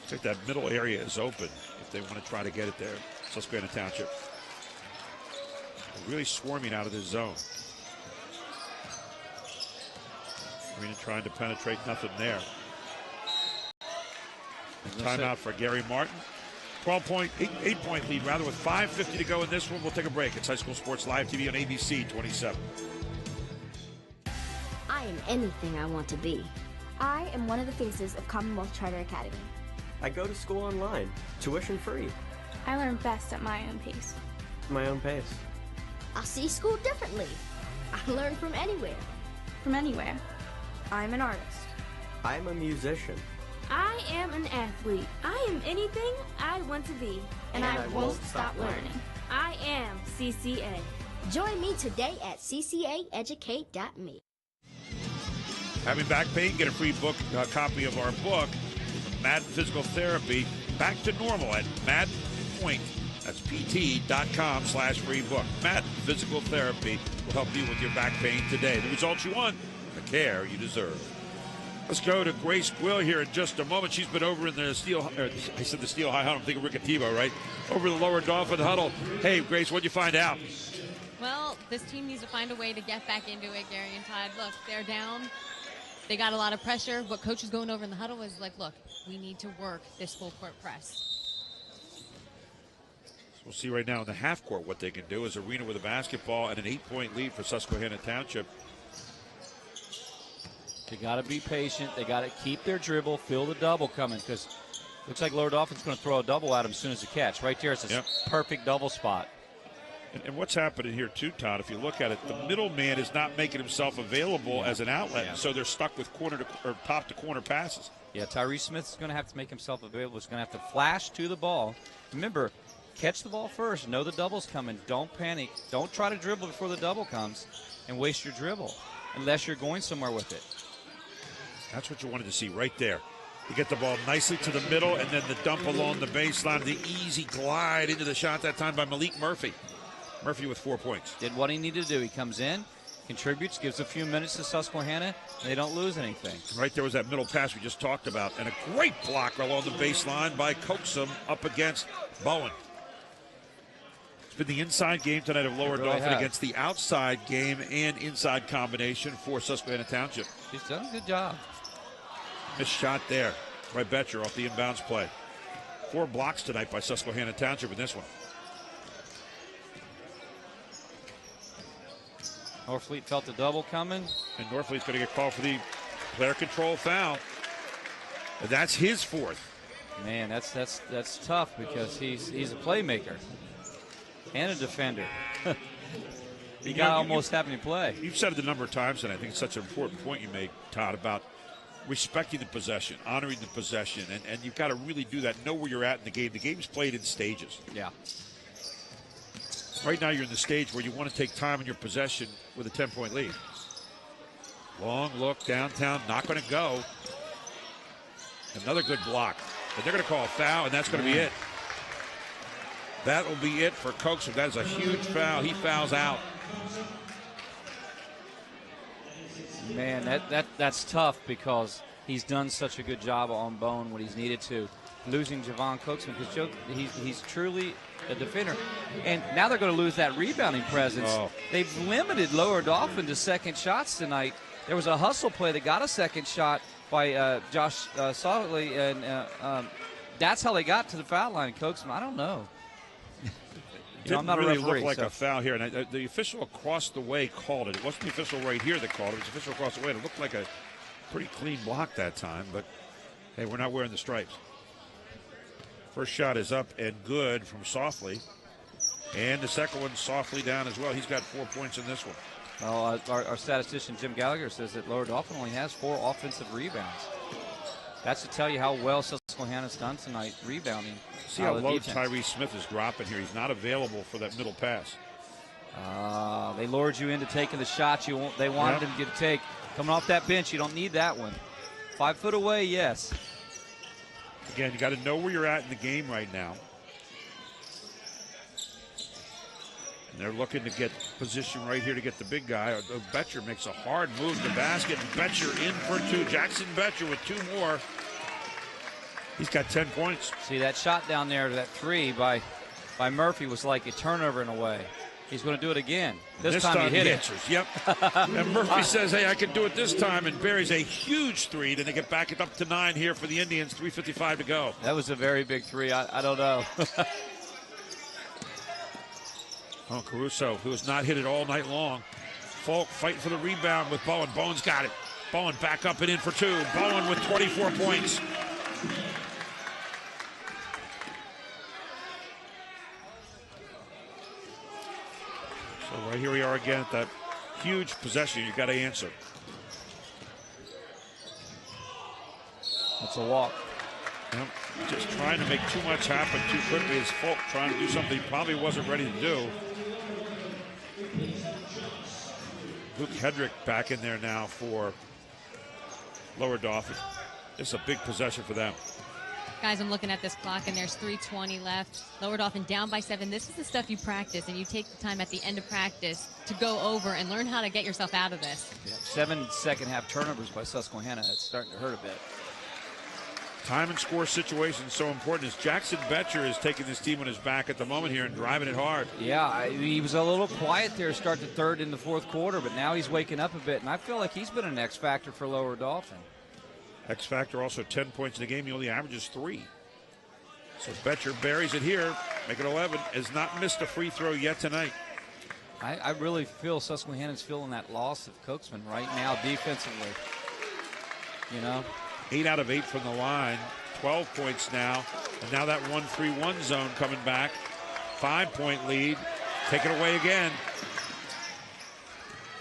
I think that middle area is open if they want to try to get it there. Susquehanna Township. They're really swarming out of this zone. Arena trying to penetrate, nothing there. Timeout for Gary Martin. 8-point lead, rather, with 5:50 to go in this one. We'll take a break. It's High School Sports Live TV on ABC 27. I am anything I want to be. I am one of the faces of Commonwealth Charter Academy. I go to school online, tuition free. I learn best at my own pace. My own pace. I see school differently. I learn from anywhere. From anywhere. I'm an artist. I'm a musician. I am an athlete. I am anything I want to be. And I won't stop learning. I am CCA. Join me today at ccaeducate.me. Having back pain? Get a free book copy of our book, Madden Physical Therapy, Back to Normal at Madden Point. That's pt.com/free book. Madden Physical Therapy will help you with your back pain today. The results you want, the care you deserve. Let's go to Grace Quill here in just a moment. She's been over in the Steel High Huddle. I'm thinking Rick Ativo, right? Over the Lower Dauphin Huddle. Hey, Grace, what'd you find out? Well, this team needs to find a way to get back into it, Gary and Todd. Look, they're down. They got a lot of pressure. What coach is going over in the huddle is like, look, we need to work this full court press. So we'll see right now in the half court what they can do. As Arena with a basketball and an 8-point lead for Susquehanna Township. They got to be patient. They got to keep their dribble, feel the double coming, because looks like Lower Dauphin's going to throw a double at him as soon as the catch. Right there, it's a perfect double spot. And what's happening here, too, Todd, if you look at it, the middleman is not making himself available as an outlet, so they're stuck with top-to-corner passes. Yeah, Tyrese Smith's going to have to make himself available. He's going to have to flash to the ball. Remember, catch the ball first. Know the double's coming. Don't panic. Don't try to dribble before the double comes and waste your dribble unless you're going somewhere with it. That's what you wanted to see right there. You get the ball nicely to the middle, and then the dump along the baseline, the easy glide into the shot that time by Malik Murphy. Murphy with 4 points. Did what he needed to do. He comes in, contributes, gives a few minutes to Susquehanna, and they don't lose anything. Right there was that middle pass we just talked about, and a great block along the baseline by Coaxum up against Bowen. It's been the inside game tonight of Lower Dauphin against the outside game and inside combination for Susquehanna Township. He's done a good job. Missed shot there by Betcher off the inbounds play. 4 blocks tonight by Susquehanna Township in this one. Norfleet felt the double coming. And Norfleet's going to get called for the player control foul. And that's his 4th. Man, that's tough because he's a playmaker and a defender. You got almost having to play. You've said it a number of times, and I think it's such an important point you made, Todd, about respecting the possession, honoring the possession, and you've got to really do that, know where you're at in the game. The game's played in stages. Yeah. Right now you're in the stage where you want to take time in your possession with a 10-point lead. Long look downtown, not going to go. Another good block. But they're going to call a foul, and that's going to be it. That will be it for Coaxum. That is a huge foul. He fouls out. Man, that's tough because he's done such a good job on Bone when he's needed to. Losing Javon Coaxum because he's truly a defender. And now they're going to lose that rebounding presence. Oh. They've limited Lower Dauphin to second shots tonight. There was a hustle play that got a second shot by Josh Solidly, and that's how they got to the foul line. Coaxum, I don't know. Didn't I'm not really a referee, look like a foul here, and the official across the way called it. It wasn't the official right here that called it. It was the official across the way. And it looked like a pretty clean block that time, but hey, we're not wearing the stripes. First shot is up and good from Softly, and the second one softly down as well. He's got 4 points in this one. Well, our statistician Jim Gallagher says that Lower Dauphin only has 4 offensive rebounds. That's to tell you how well Susquehanna's done tonight rebounding. See how low Tyrese Smith is dropping here. He's not available for that middle pass. They lured you into taking the shot they wanted him to take. Coming off that bench, you don't need that one. 5 foot away, yes. Again, you got to know where you're at in the game right now. And they're looking to get position right here to get the big guy. Betcher makes a hard move to the basket. Betcher in for 2. Jackson Betcher with 2 more. He's got 10 points. See, that shot down there, that 3 by Murphy was like a turnover in a way. He's going to do it again. This time he hit it. Yep. And Murphy says, hey, I can do it this time, and buries a huge 3. Then they get back up to 9 here for the Indians. 3:55 to go. That was a very big 3. I don't know. Caruso, who has not hit it all night long. Falk fighting for the rebound with Bowen. Bowen's got it. Bowen back up and in for 2. Bowen with 24 points. So right here we are again at that huge possession you got to answer. That's a walk. Well, just trying to make too much happen too quickly as Folk trying to do something he probably wasn't ready to do. Luke Hedrick back in there now for Lower Dauphin. This is a big possession for them. Guys, I'm looking at this clock, and there's 3:20 left. Lower Dauphin down by 7. This is the stuff you practice, and you take the time at the end of practice to go over and learn how to get yourself out of this. Yeah, 7 second-half turnovers by Susquehanna. It's starting to hurt a bit. Time and score situation is so important as Jackson Betcher is taking this team on his back at the moment here and driving it hard. Yeah, he was a little quiet there, start the third in the fourth quarter, but now he's waking up a bit, and I feel like he's been an X factor for Lower Dauphin. X factor also 10 points in the game. He only averages 3. So Betcher buries it here, make it 11. Has not missed a free throw yet tonight. I really feel Susquehanna's feeling that loss of Coaxman right now defensively. You know? 8 out of 8 from the line, 12 points now. And now that 1-3-1 zone coming back. 5-point lead, take it away again.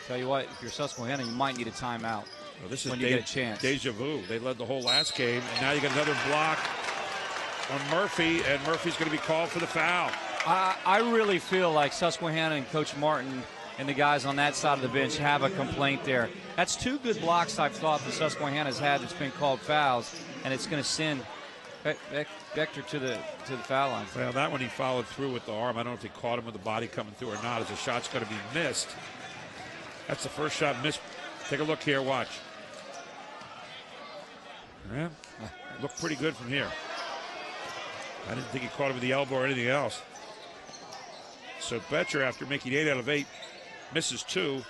Tell you what, if you're Susquehanna, you might need a timeout. Well, this is when you get a chance. Deja vu. They led the whole last game, and now you got another block on Murphy, and Murphy's going to be called for the foul. I really feel like Susquehanna and Coach Martin and the guys on that side of the bench have a complaint there. That's 2 good blocks I've thought that Susquehanna's had that's been called fouls, and it's going to send Vector to the foul line. Well, that one he followed through with the arm. I don't know if he caught him with the body coming through or not, as the shot's going to be missed. That's the first shot missed. Take a look here, watch. Yeah, looked pretty good from here. I didn't think he caught him with the elbow or anything else. So Betcher, after making 8 out of 8, misses 2.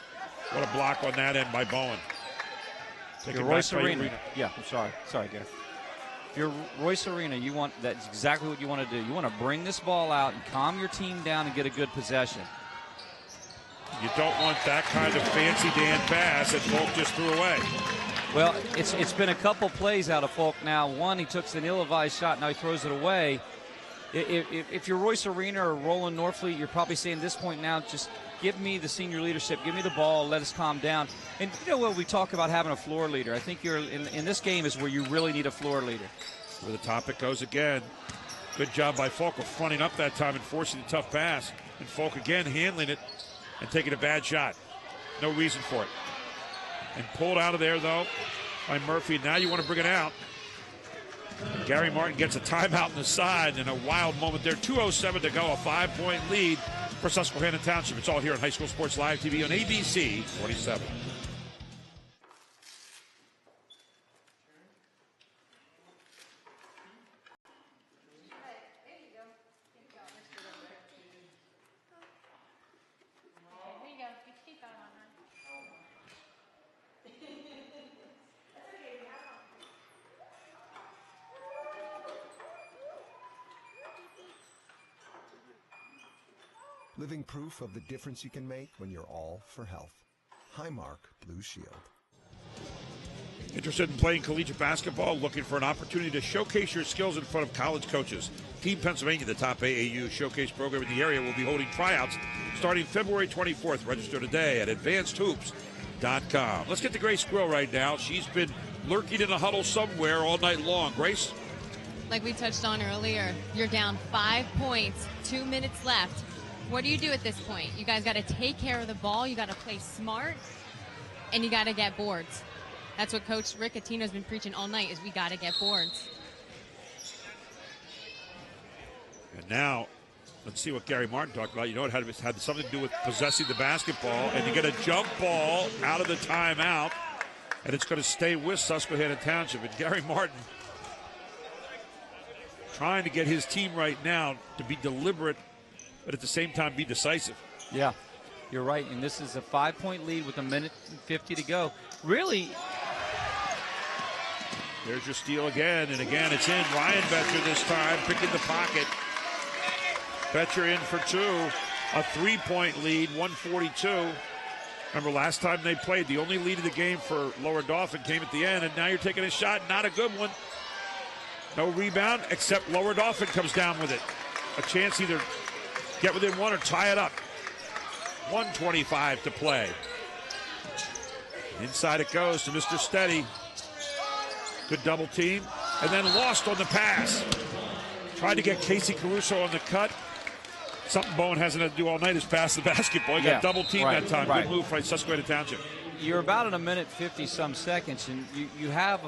What a block on that end by Bowen. You're Royce Arena. Yeah, I'm sorry, Gary. If you're Royce Arena, that's exactly what you want to do. You want to bring this ball out and calm your team down and get a good possession. You don't want that kind of fancy Dan pass that Folk just threw away. Well, it's been a couple plays out of Folk now. One, he took an ill-advised shot, now he throws it away. If you're Royce Arena or Roland Norfleet, you're probably saying at this point now, just give me the senior leadership, give me the ball, let us calm down. And you know what, we talk about having a floor leader. I think you're in this game is where you really need a floor leader. Where the topic goes again. Good job by Folk of fronting up that time and forcing the tough pass. And Folk again handling it and taking a bad shot. No reason for it. And pulled out of there, though, by Murphy. Now you want to bring it out. Gary Martin gets a timeout on the side in a wild moment there. 2:07 to go, a 5-point lead for Susquehanna Township. It's all here on High School Sports Live TV on ABC 27. Living proof of the difference you can make when you're all for health. Highmark Blue Shield. Interested in playing collegiate basketball? Looking for an opportunity to showcase your skills in front of college coaches? Team Pennsylvania, the top AAU showcase program in the area, will be holding tryouts starting February 24th. Register today at advancedhoops.com. Let's get to Grace Squirrel right now. She's been lurking in a huddle somewhere all night long. Grace? Like we touched on earlier, you're down 5 points, 2 minutes left. What do you do at this point? You guys got to take care of the ball. You got to play smart, and you got to get boards. That's what Coach Rick Attino's been preaching all night, is we got to get boards. And now, let's see what Gary Martin talked about. You know, it had something to do with possessing the basketball, and you get a jump ball out of the timeout, and it's going to stay with Susquehanna Township. And Gary Martin trying to get his team right now to be deliberate, but at the same time be decisive. Yeah, you're right. And this is a 5-point lead with 1:50 to go. Really. There's your steal again, and again it's in. Ryan Betcher this time, picking the pocket. Betcher in for 2. A 3-point lead, 142. Remember last time they played, the only lead of the game for Lower Dauphin came at the end, and now you're taking a shot, not a good one. No rebound, except Lower Dauphin comes down with it. A chance either get within 1 or tie it up. 1:25 to play. Inside it goes to Mr. Steady. Good double team. and then lost on the pass. Tried to get Casey Caruso on the cut. Something Bowen hasn't had to do all night is pass the basketball. He got double teamed that time. Good move by Susquehanna Township. You're about in a minute 50-some seconds, and you have,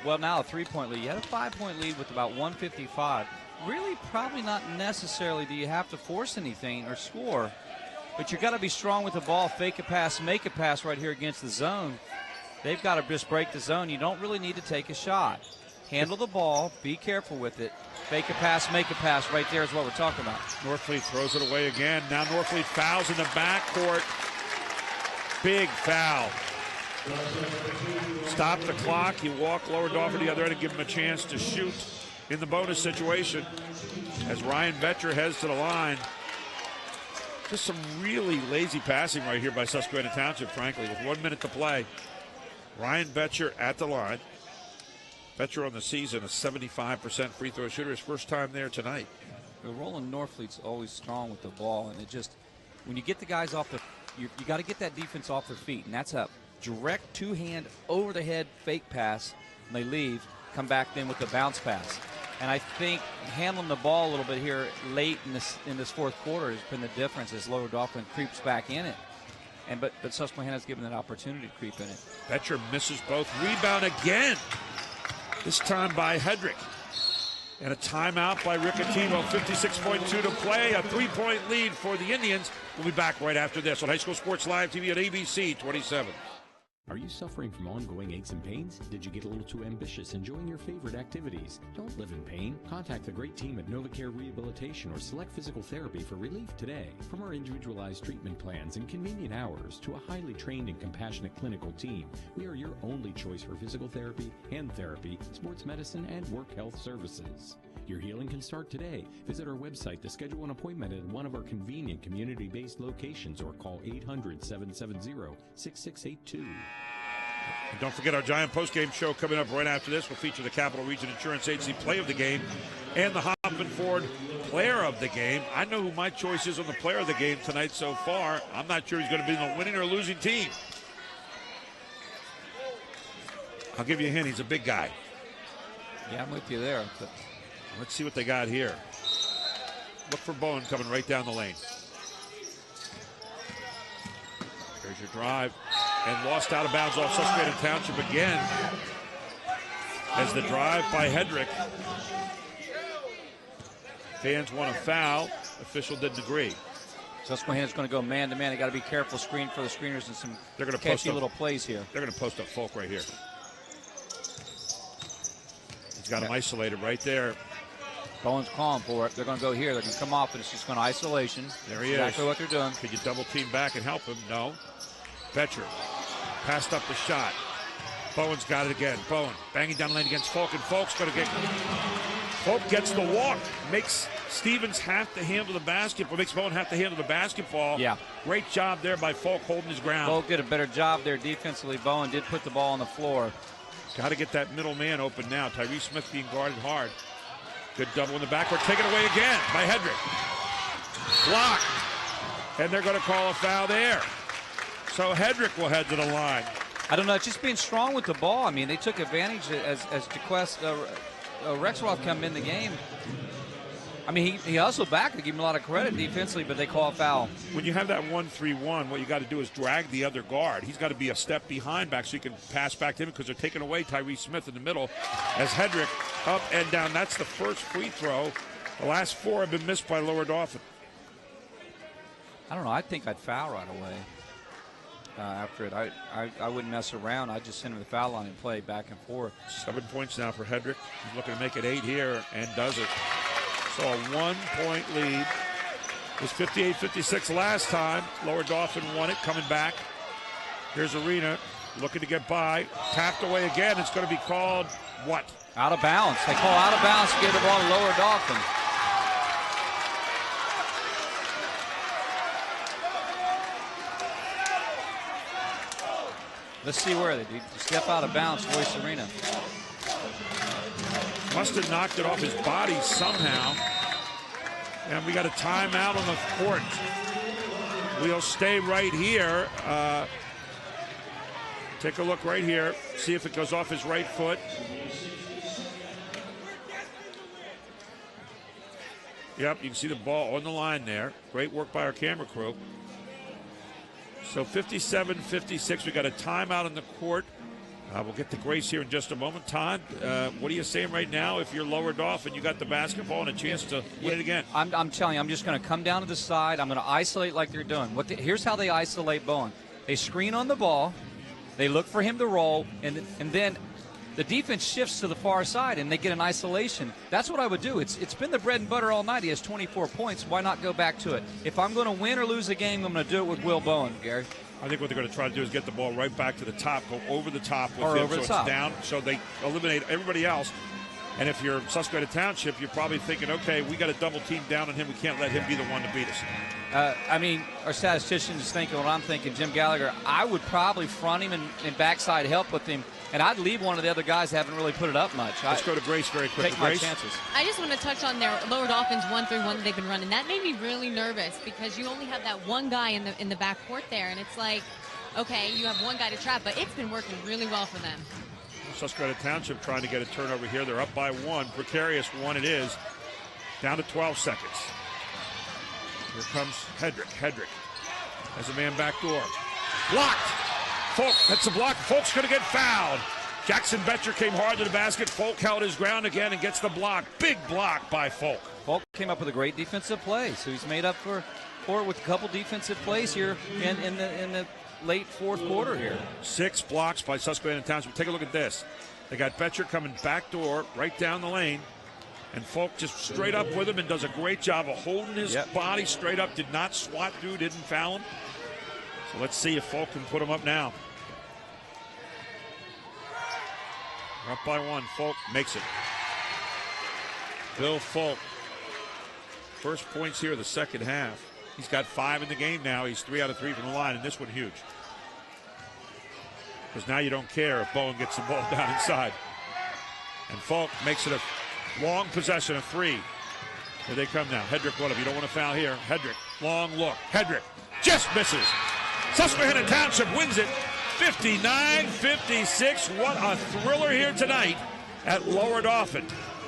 now a 3-point lead. You had a 5-point lead with about 1:55. Really, probably not necessarily do you have to force anything or score, but you got to be strong with the ball, fake a pass, make a pass right here against the zone. They've got to just break the zone. You don't really need to take a shot. Handle the ball, be careful with it. Fake a pass, make a pass. Right there is what we're talking about. Northfleet throws it away again. Now Northfleet fouls in the backcourt. Big foul. Stop the clock. You walk Lower Dauphin to the other end and give him a chance to shoot in the bonus situation as Ryan Betcher heads to the line. Just some really lazy passing right here by Susquehanna Township, frankly, with 1 minute to play. Ryan Betcher at the line. Betcher on the season, a 75% free throw shooter. His first time there tonight. The Roland Northfleet's always strong with the ball, and it just, when you get the guys off the, you got to get that defense off their feet, and that's a direct two-hand over-the-head fake pass, and they leave, come back then with the bounce pass. And I think handling the ball a little bit here late in this fourth quarter has been the difference as Lower Dauphin creeps back in it. But Susquehanna's given that opportunity to creep in it. Betcher misses both. Rebound again. This time by Hedrick. And a timeout by Riccativo. 56.2 to play. A 3-point lead for the Indians. We'll be back right after this on High School Sports Live TV at ABC 27. Are you suffering from ongoing aches and pains? Did you get a little too ambitious enjoying your favorite activities? Don't live in pain. Contact the great team at NovaCare Rehabilitation or Select Physical Therapy for relief today. From our individualized treatment plans and convenient hours to a highly trained and compassionate clinical team, we are your only choice for physical therapy, hand therapy, sports medicine, and work health services. Your healing can start today. Visit our website to schedule an appointment at one of our convenient community-based locations or call 800-770-6682. And don't forget our Giant postgame show coming up right after this. Will feature the Capital Region Insurance Agency play of the game and the Hoffman Ford player of the game. I know who my choice is on the player of the game tonight so far. I'm not sure he's going to be in the winning or losing team. I'll give you a hint. He's a big guy. Yeah, I'm with you there. Let's see what they got here. Look for Bowen coming right down the lane. Here's your drive. And lost out of bounds off Susquehanna Township again. As the drive by Hedrick. Fans want a foul. Official didn't agree. Susquehanna's going to go man-to-man. They got to be careful, screen for the screeners and some catchy little plays here. They're going to post up Folk right here. He's got him isolated right there. Bowen's calling for it. They're going to go here. They're going to come off, and it's just going to isolation. There he is. Exactly what they're doing. Could you double team back and help him? No. Betcher passed up the shot. Bowen's got it again. Bowen banging down the lane against Folk, and Folk's going to get. Folk gets the walk. Makes Stevens have to handle the basketball. Makes Bowen have to handle the basketball. Yeah. Great job there by Folk holding his ground. Folk did a better job there defensively. Bowen did put the ball on the floor. Got to get that middle man open now. Tyrese Smith being guarded hard. Good double in the backcourt. Taken away again by Hedrick. Block. And they're going to call a foul there. So Hedrick will head to the line. I don't know. It's just being strong with the ball. I mean, they took advantage as Rexroth come in the game. I mean, he hustled back. They give him a lot of credit defensively, but they call a foul. When you have that 1-3-1, what you got to do is drag the other guard. He's got to be a step behind back so you can pass back to him because they're taking away Tyrese Smith in the middle as Hedrick up and down. That's the first free throw. The last four have been missed by Lower Dauphin. I don't know. I think I'd foul right away after it. I wouldn't mess around. I'd just send him to the foul line and play back and forth. 7 points now for Hedrick. He's looking to make it 8 here and does it. So a 1-point lead. It was 58-56 last time. Lower Dauphin won it, coming back. Here's Arena looking to get by. Tapped away again. It's going to be called what? Out of bounds. They call out of bounds to give the ball to Lower Dauphin. Let's see where they did. Step out of bounds, Royce Arena. Must have knocked it off his body somehow. And we got a timeout on the court. We'll stay right here. Take a look right here. See if it goes off his right foot. Yep, you can see the ball on the line there. Great work by our camera crew. So 57-56, we got a timeout on the court. We'll get to Grace here in just a moment. Todd, what are you saying right now? If you're Lower Dauphin, you got the basketball and a chance to win it again. I'm telling you, I'm just going to come down to the side. I'm going to isolate like they're doing. Here's how they isolate Bowen. They screen on the ball. They look for him to roll, and then the defense shifts to the far side, and they get an isolation. That's what I would do. It's been the bread and butter all night. He has 24 points. Why not go back to it? If I'm going to win or lose a game, I'm going to do it with Will Bowen, Gary. I think what they're going to try to do is get the ball right back to the top, go over the top with him so it's down, so they eliminate everybody else. And if you're Susquehanna Township, you're probably thinking, okay, we got a double team down on him. We can't let him be the one to beat us. Our statistician is thinking what I'm thinking. Jim Gallagher, I would probably front him and backside help with him, and I'd leave one of the other guys that haven't really put it up much. Let's go to Grace very quickly. Take my Grace? chances. I just want to touch on their Lower Dolphins 1-3-1 that they've been running. That made me really nervous because you only have that one guy in the back court there, and it's like, okay, you have one guy to trap, but it's been working really well for them. Susquehanna Township trying to get a turnover here. They're up by one. Precarious one it is. Down to 12 seconds. Here comes Hedrick. Hedrick has a man back door. Blocked. Folk, that's a block. Folk's going to get fouled. Jackson Betcher came hard to the basket. Folk held his ground again and gets the block. Big block by Folk. Folk came up with a great defensive play, so he's made up for it with a couple defensive plays here in the late fourth quarter here. 6 blocks by Susquehanna Township. Take a look at this. They got Betcher coming back door right down the lane, and Folk just straight up with him and does a great job of holding his body straight up. Did not swat through, didn't foul him. So let's see if Folk can put him up now. We're up by one. Folk makes it. Bill Folk. First points here of the second half. He's got 5 in the game now. He's 3 out of 3 from the line, and this one huge. Because now you don't care if Bowen gets the ball down inside. And Folk makes it a long possession of 3. Here they come now. Hedrick, what if you don't want to foul here? Hedrick, long look. Hedrick just misses. Susquehanna Township wins it 59-56. What a thriller here tonight at Lower Dauphin.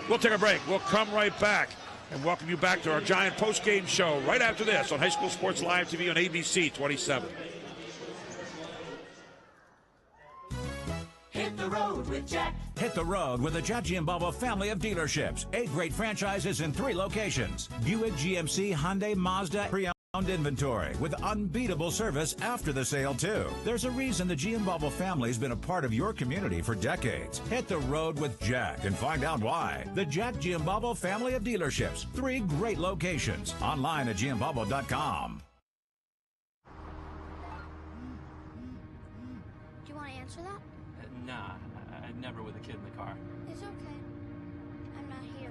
We'll take a break. We'll come right back and welcome you back to our Giant post-game show right after this on High School Sports Live TV on ABC 27. Hit the road with Jack. Hit the road with the Jack Giambalvo family of dealerships. 8 great franchises in 3 locations. Buick, GMC, Hyundai, Mazda, pre-owned inventory with unbeatable service after the sale, too. There's a reason the Giambalvo family's been a part of your community for decades. Hit the road with Jack and find out why. The Jack Giambalvo family of dealerships. 3 great locations. Online at Giambalvo.com. Do you want to answer that? Nah, I'd never with a kid in the car. It's okay. I'm not here.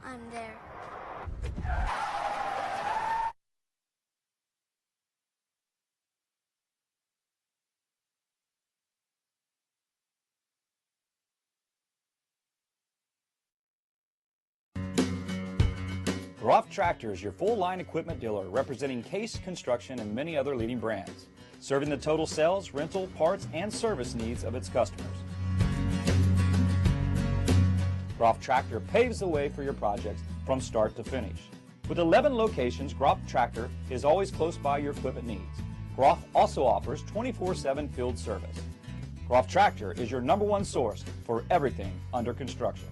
I'm there. Groff Tractor is your full-line equipment dealer representing Case Construction and many other leading brands, serving the total sales, rental, parts, and service needs of its customers. Groff Tractor paves the way for your projects from start to finish. With 11 locations, Groff Tractor is always close by your equipment needs. Groff also offers 24/7 field service. Groff Tractor is your #1 source for everything under construction.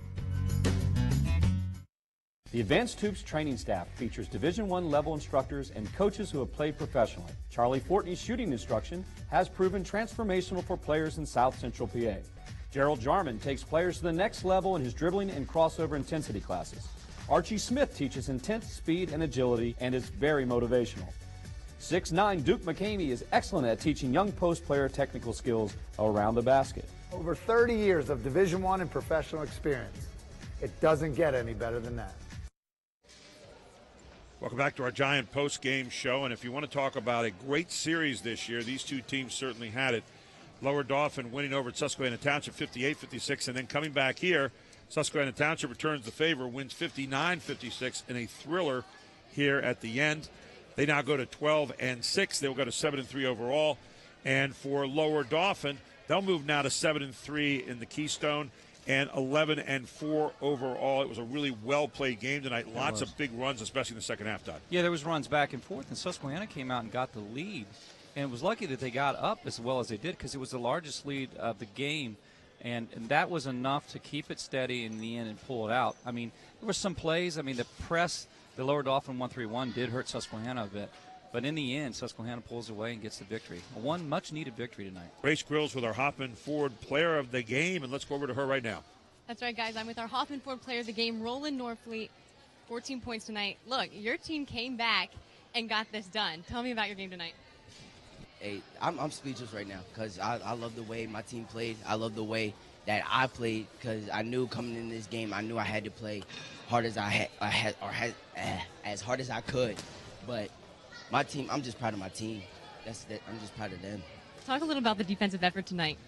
The Advanced Hoops training staff features Division I level instructors and coaches who have played professionally. Charlie Fortney's shooting instruction has proven transformational for players in South Central PA. Gerald Jarman takes players to the next level in his dribbling and crossover intensity classes. Archie Smith teaches intense speed and agility and is very motivational. 6'9" Duke McCamey is excellent at teaching young post player technical skills around the basket. Over 30 years of Division I and professional experience. It doesn't get any better than that. Welcome back to our Giant post-game show, and if you want to talk about a great series this year, these two teams certainly had it. Lower Dauphin winning over at Susquehanna Township 58-56, and then coming back here, Susquehanna Township returns the favor, wins 59-56 in a thriller here at the end. They now go to 12-6. They'll go to 7-3 overall. And for Lower Dauphin, They'll move now to 7-3 in the Keystone and 11-4 overall. It was a really well-played game tonight. Lots of big runs, especially in the second half, Todd. Yeah, there was runs back and forth, and Susquehanna came out and got the lead. And it was lucky that they got up as well as they did because it was the largest lead of the game. And that was enough to keep it steady in the end and pull it out. I mean, there were some plays. I mean, the press, the lower Dauphin 1-3-1 did hurt Susquehanna a bit. But in the end, Susquehanna pulls away and gets the victory. One much-needed victory tonight. Grace Grills with our Hoffman Ford player of the game, and let's go over to her right now. That's right, guys. I'm with our Hoffman Ford player of the game, Roland Norfleet. 14 points tonight. Look, your team came back and got this done. Tell me about your game tonight. Hey, I'm speechless right now because I love the way my team played. I love the way that I played because I knew coming in this game, I knew I had to play hard as as hard as I could. But my team, I'm just proud of my team. I'm just proud of them. Talk a little about the defensive effort tonight.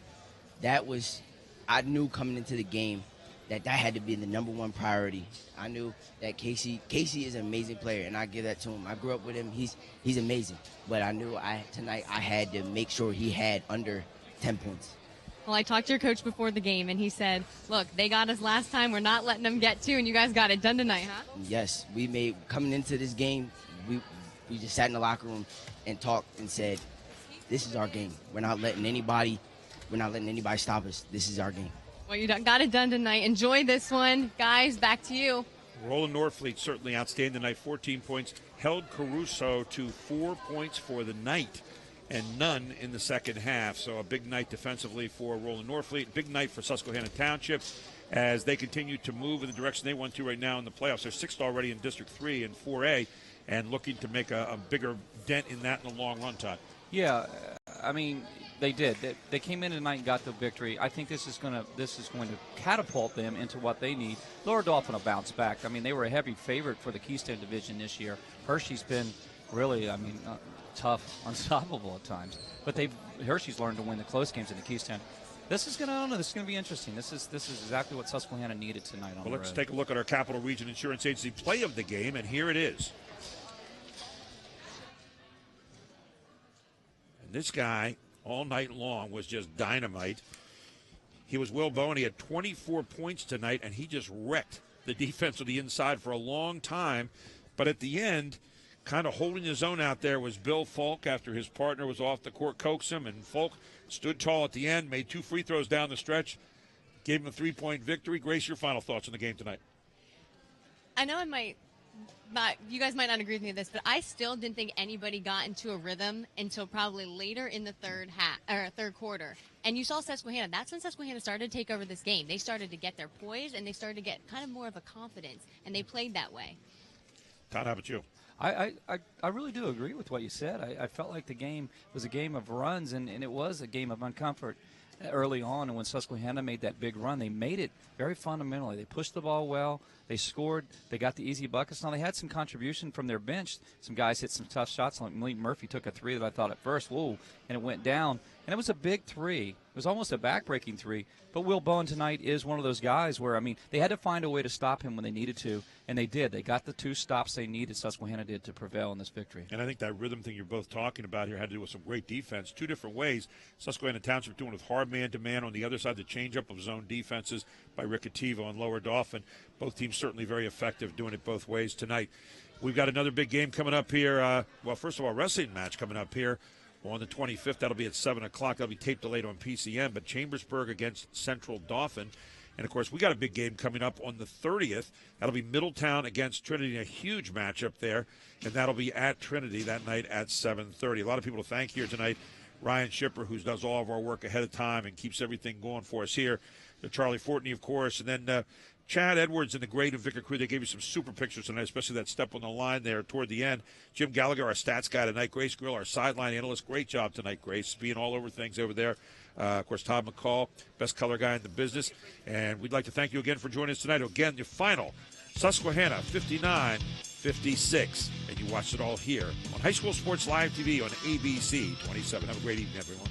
I knew coming into the game that had to be the number one priority. I knew that Casey is an amazing player, and I give that to him. I grew up with him. He's amazing. But I knew tonight I had to make sure he had under 10 points. Well, I talked to your coach before the game, and he said, look, they got us last time. We're not letting them get to, and you guys got it done tonight, huh? Yes. Coming into this game, we just sat in the locker room and talked and said, this is our game. We're not letting anybody stop us. This is our game. Well, you got it done tonight. Enjoy this one. Guys, back to you. Roland Norfleet certainly outstanding tonight, 14 points. Held Caruso to 4 points for the night and none in the second half. So a big night defensively for Roland Norfleet. Big night for Susquehanna Township as they continue to move in the direction they want to right now in the playoffs. They're sixth already in District 3 and 4A and looking to make a bigger dent in that in the long run, Todd. Yeah, I mean, they did. They came in tonight and got the victory. I think this is going to catapult them into what they need. Lower Dauphin will bounce back. I mean, they were a heavy favorite for the Keystone Division this year. Hershey's been really, tough, unstoppable at times. But Hershey's learned to win the close games in the Keystone. This is going to be interesting. This is exactly what Susquehanna needed tonight on the road. Let's take a look at our Capital Region Insurance Agency play of the game, and here it is. This guy, all night long, was just dynamite. He was Will Bowen. He had 24 points tonight, and he just wrecked the defense of the inside for a long time. But at the end, kind of holding his own out there was Bill Falk after his partner was off the court, coaxed him, and Falk stood tall at the end, made 2 free throws down the stretch, gave him a 3-point victory. Grace, your final thoughts on the game tonight? I know you guys might not agree with me with this, but I still didn't think anybody got into a rhythm until probably later in the third quarter. And you saw Susquehanna. That's when Susquehanna started to take over this game. They started to get their poise, and they started to get kind of more of a confidence, and they played that way. Todd, how about you? I really do agree with what you said. I felt like the game was a game of runs, and it was a game of uncomfort early on. And when Susquehanna made that big run, they made it very fundamentally. They pushed the ball well. They scored. They got the easy buckets. Now, they had some contribution from their bench. Some guys hit some tough shots. Like Malik Murphy took a three that I thought at first, whoa, and it went down. And it was a big three. It was almost a back-breaking three. But Will Bowen tonight is one of those guys where, they had to find a way to stop him when they needed to, and they did. They got the 2 stops they needed, Susquehanna did, to prevail in this victory. And I think that rhythm thing you're both talking about here had to do with some great defense. 2 different ways. Susquehanna Township doing with hard man-to-man. On the other side, the change-up of zone defenses by Riccativo and Lower Dauphin. Both teams certainly very effective doing it both ways tonight. We've got another big game coming up here. First of all, wrestling match coming up here on the 25th. That'll be at 7 o'clock. That'll be taped delayed on PCM. But Chambersburg against Central Dauphin. And, of course, we got a big game coming up on the 30th. That'll be Middletown against Trinity, a huge matchup there. And that'll be at Trinity that night at 7:30. A lot of people to thank here tonight. Ryan Shipper, who does all of our work ahead of time and keeps everything going for us here. Charlie Fortney, of course. And then Chad Edwards and the Great and Vicar crew, they gave you some super pictures tonight, especially that step on the line there toward the end. Jim Gallagher, our stats guy tonight. Grace Grill, our sideline analyst. Great job tonight, Grace, being all over things over there. Of course, Todd McCall, best color guy in the business. And we'd like to thank you again for joining us tonight. Again, your final, Susquehanna 59-56. And you watched it all here on High School Sports Live TV on ABC 27. Have a great evening, everyone.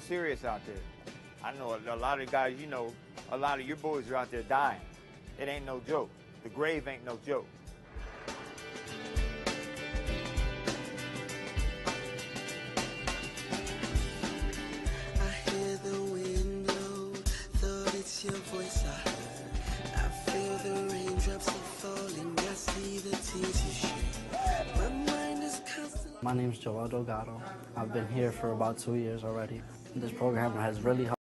serious out there. I know a lot of guys, you know, a lot of your boys are out there dying. It ain't no joke. The grave ain't no joke. I hear the wind blow, thought it's your voice I heard. I feel the raindrops are falling, I see the tears you shed. My mind is constantly... My name is Joel Delgado. I've been here for about 2 years already. This program has really helped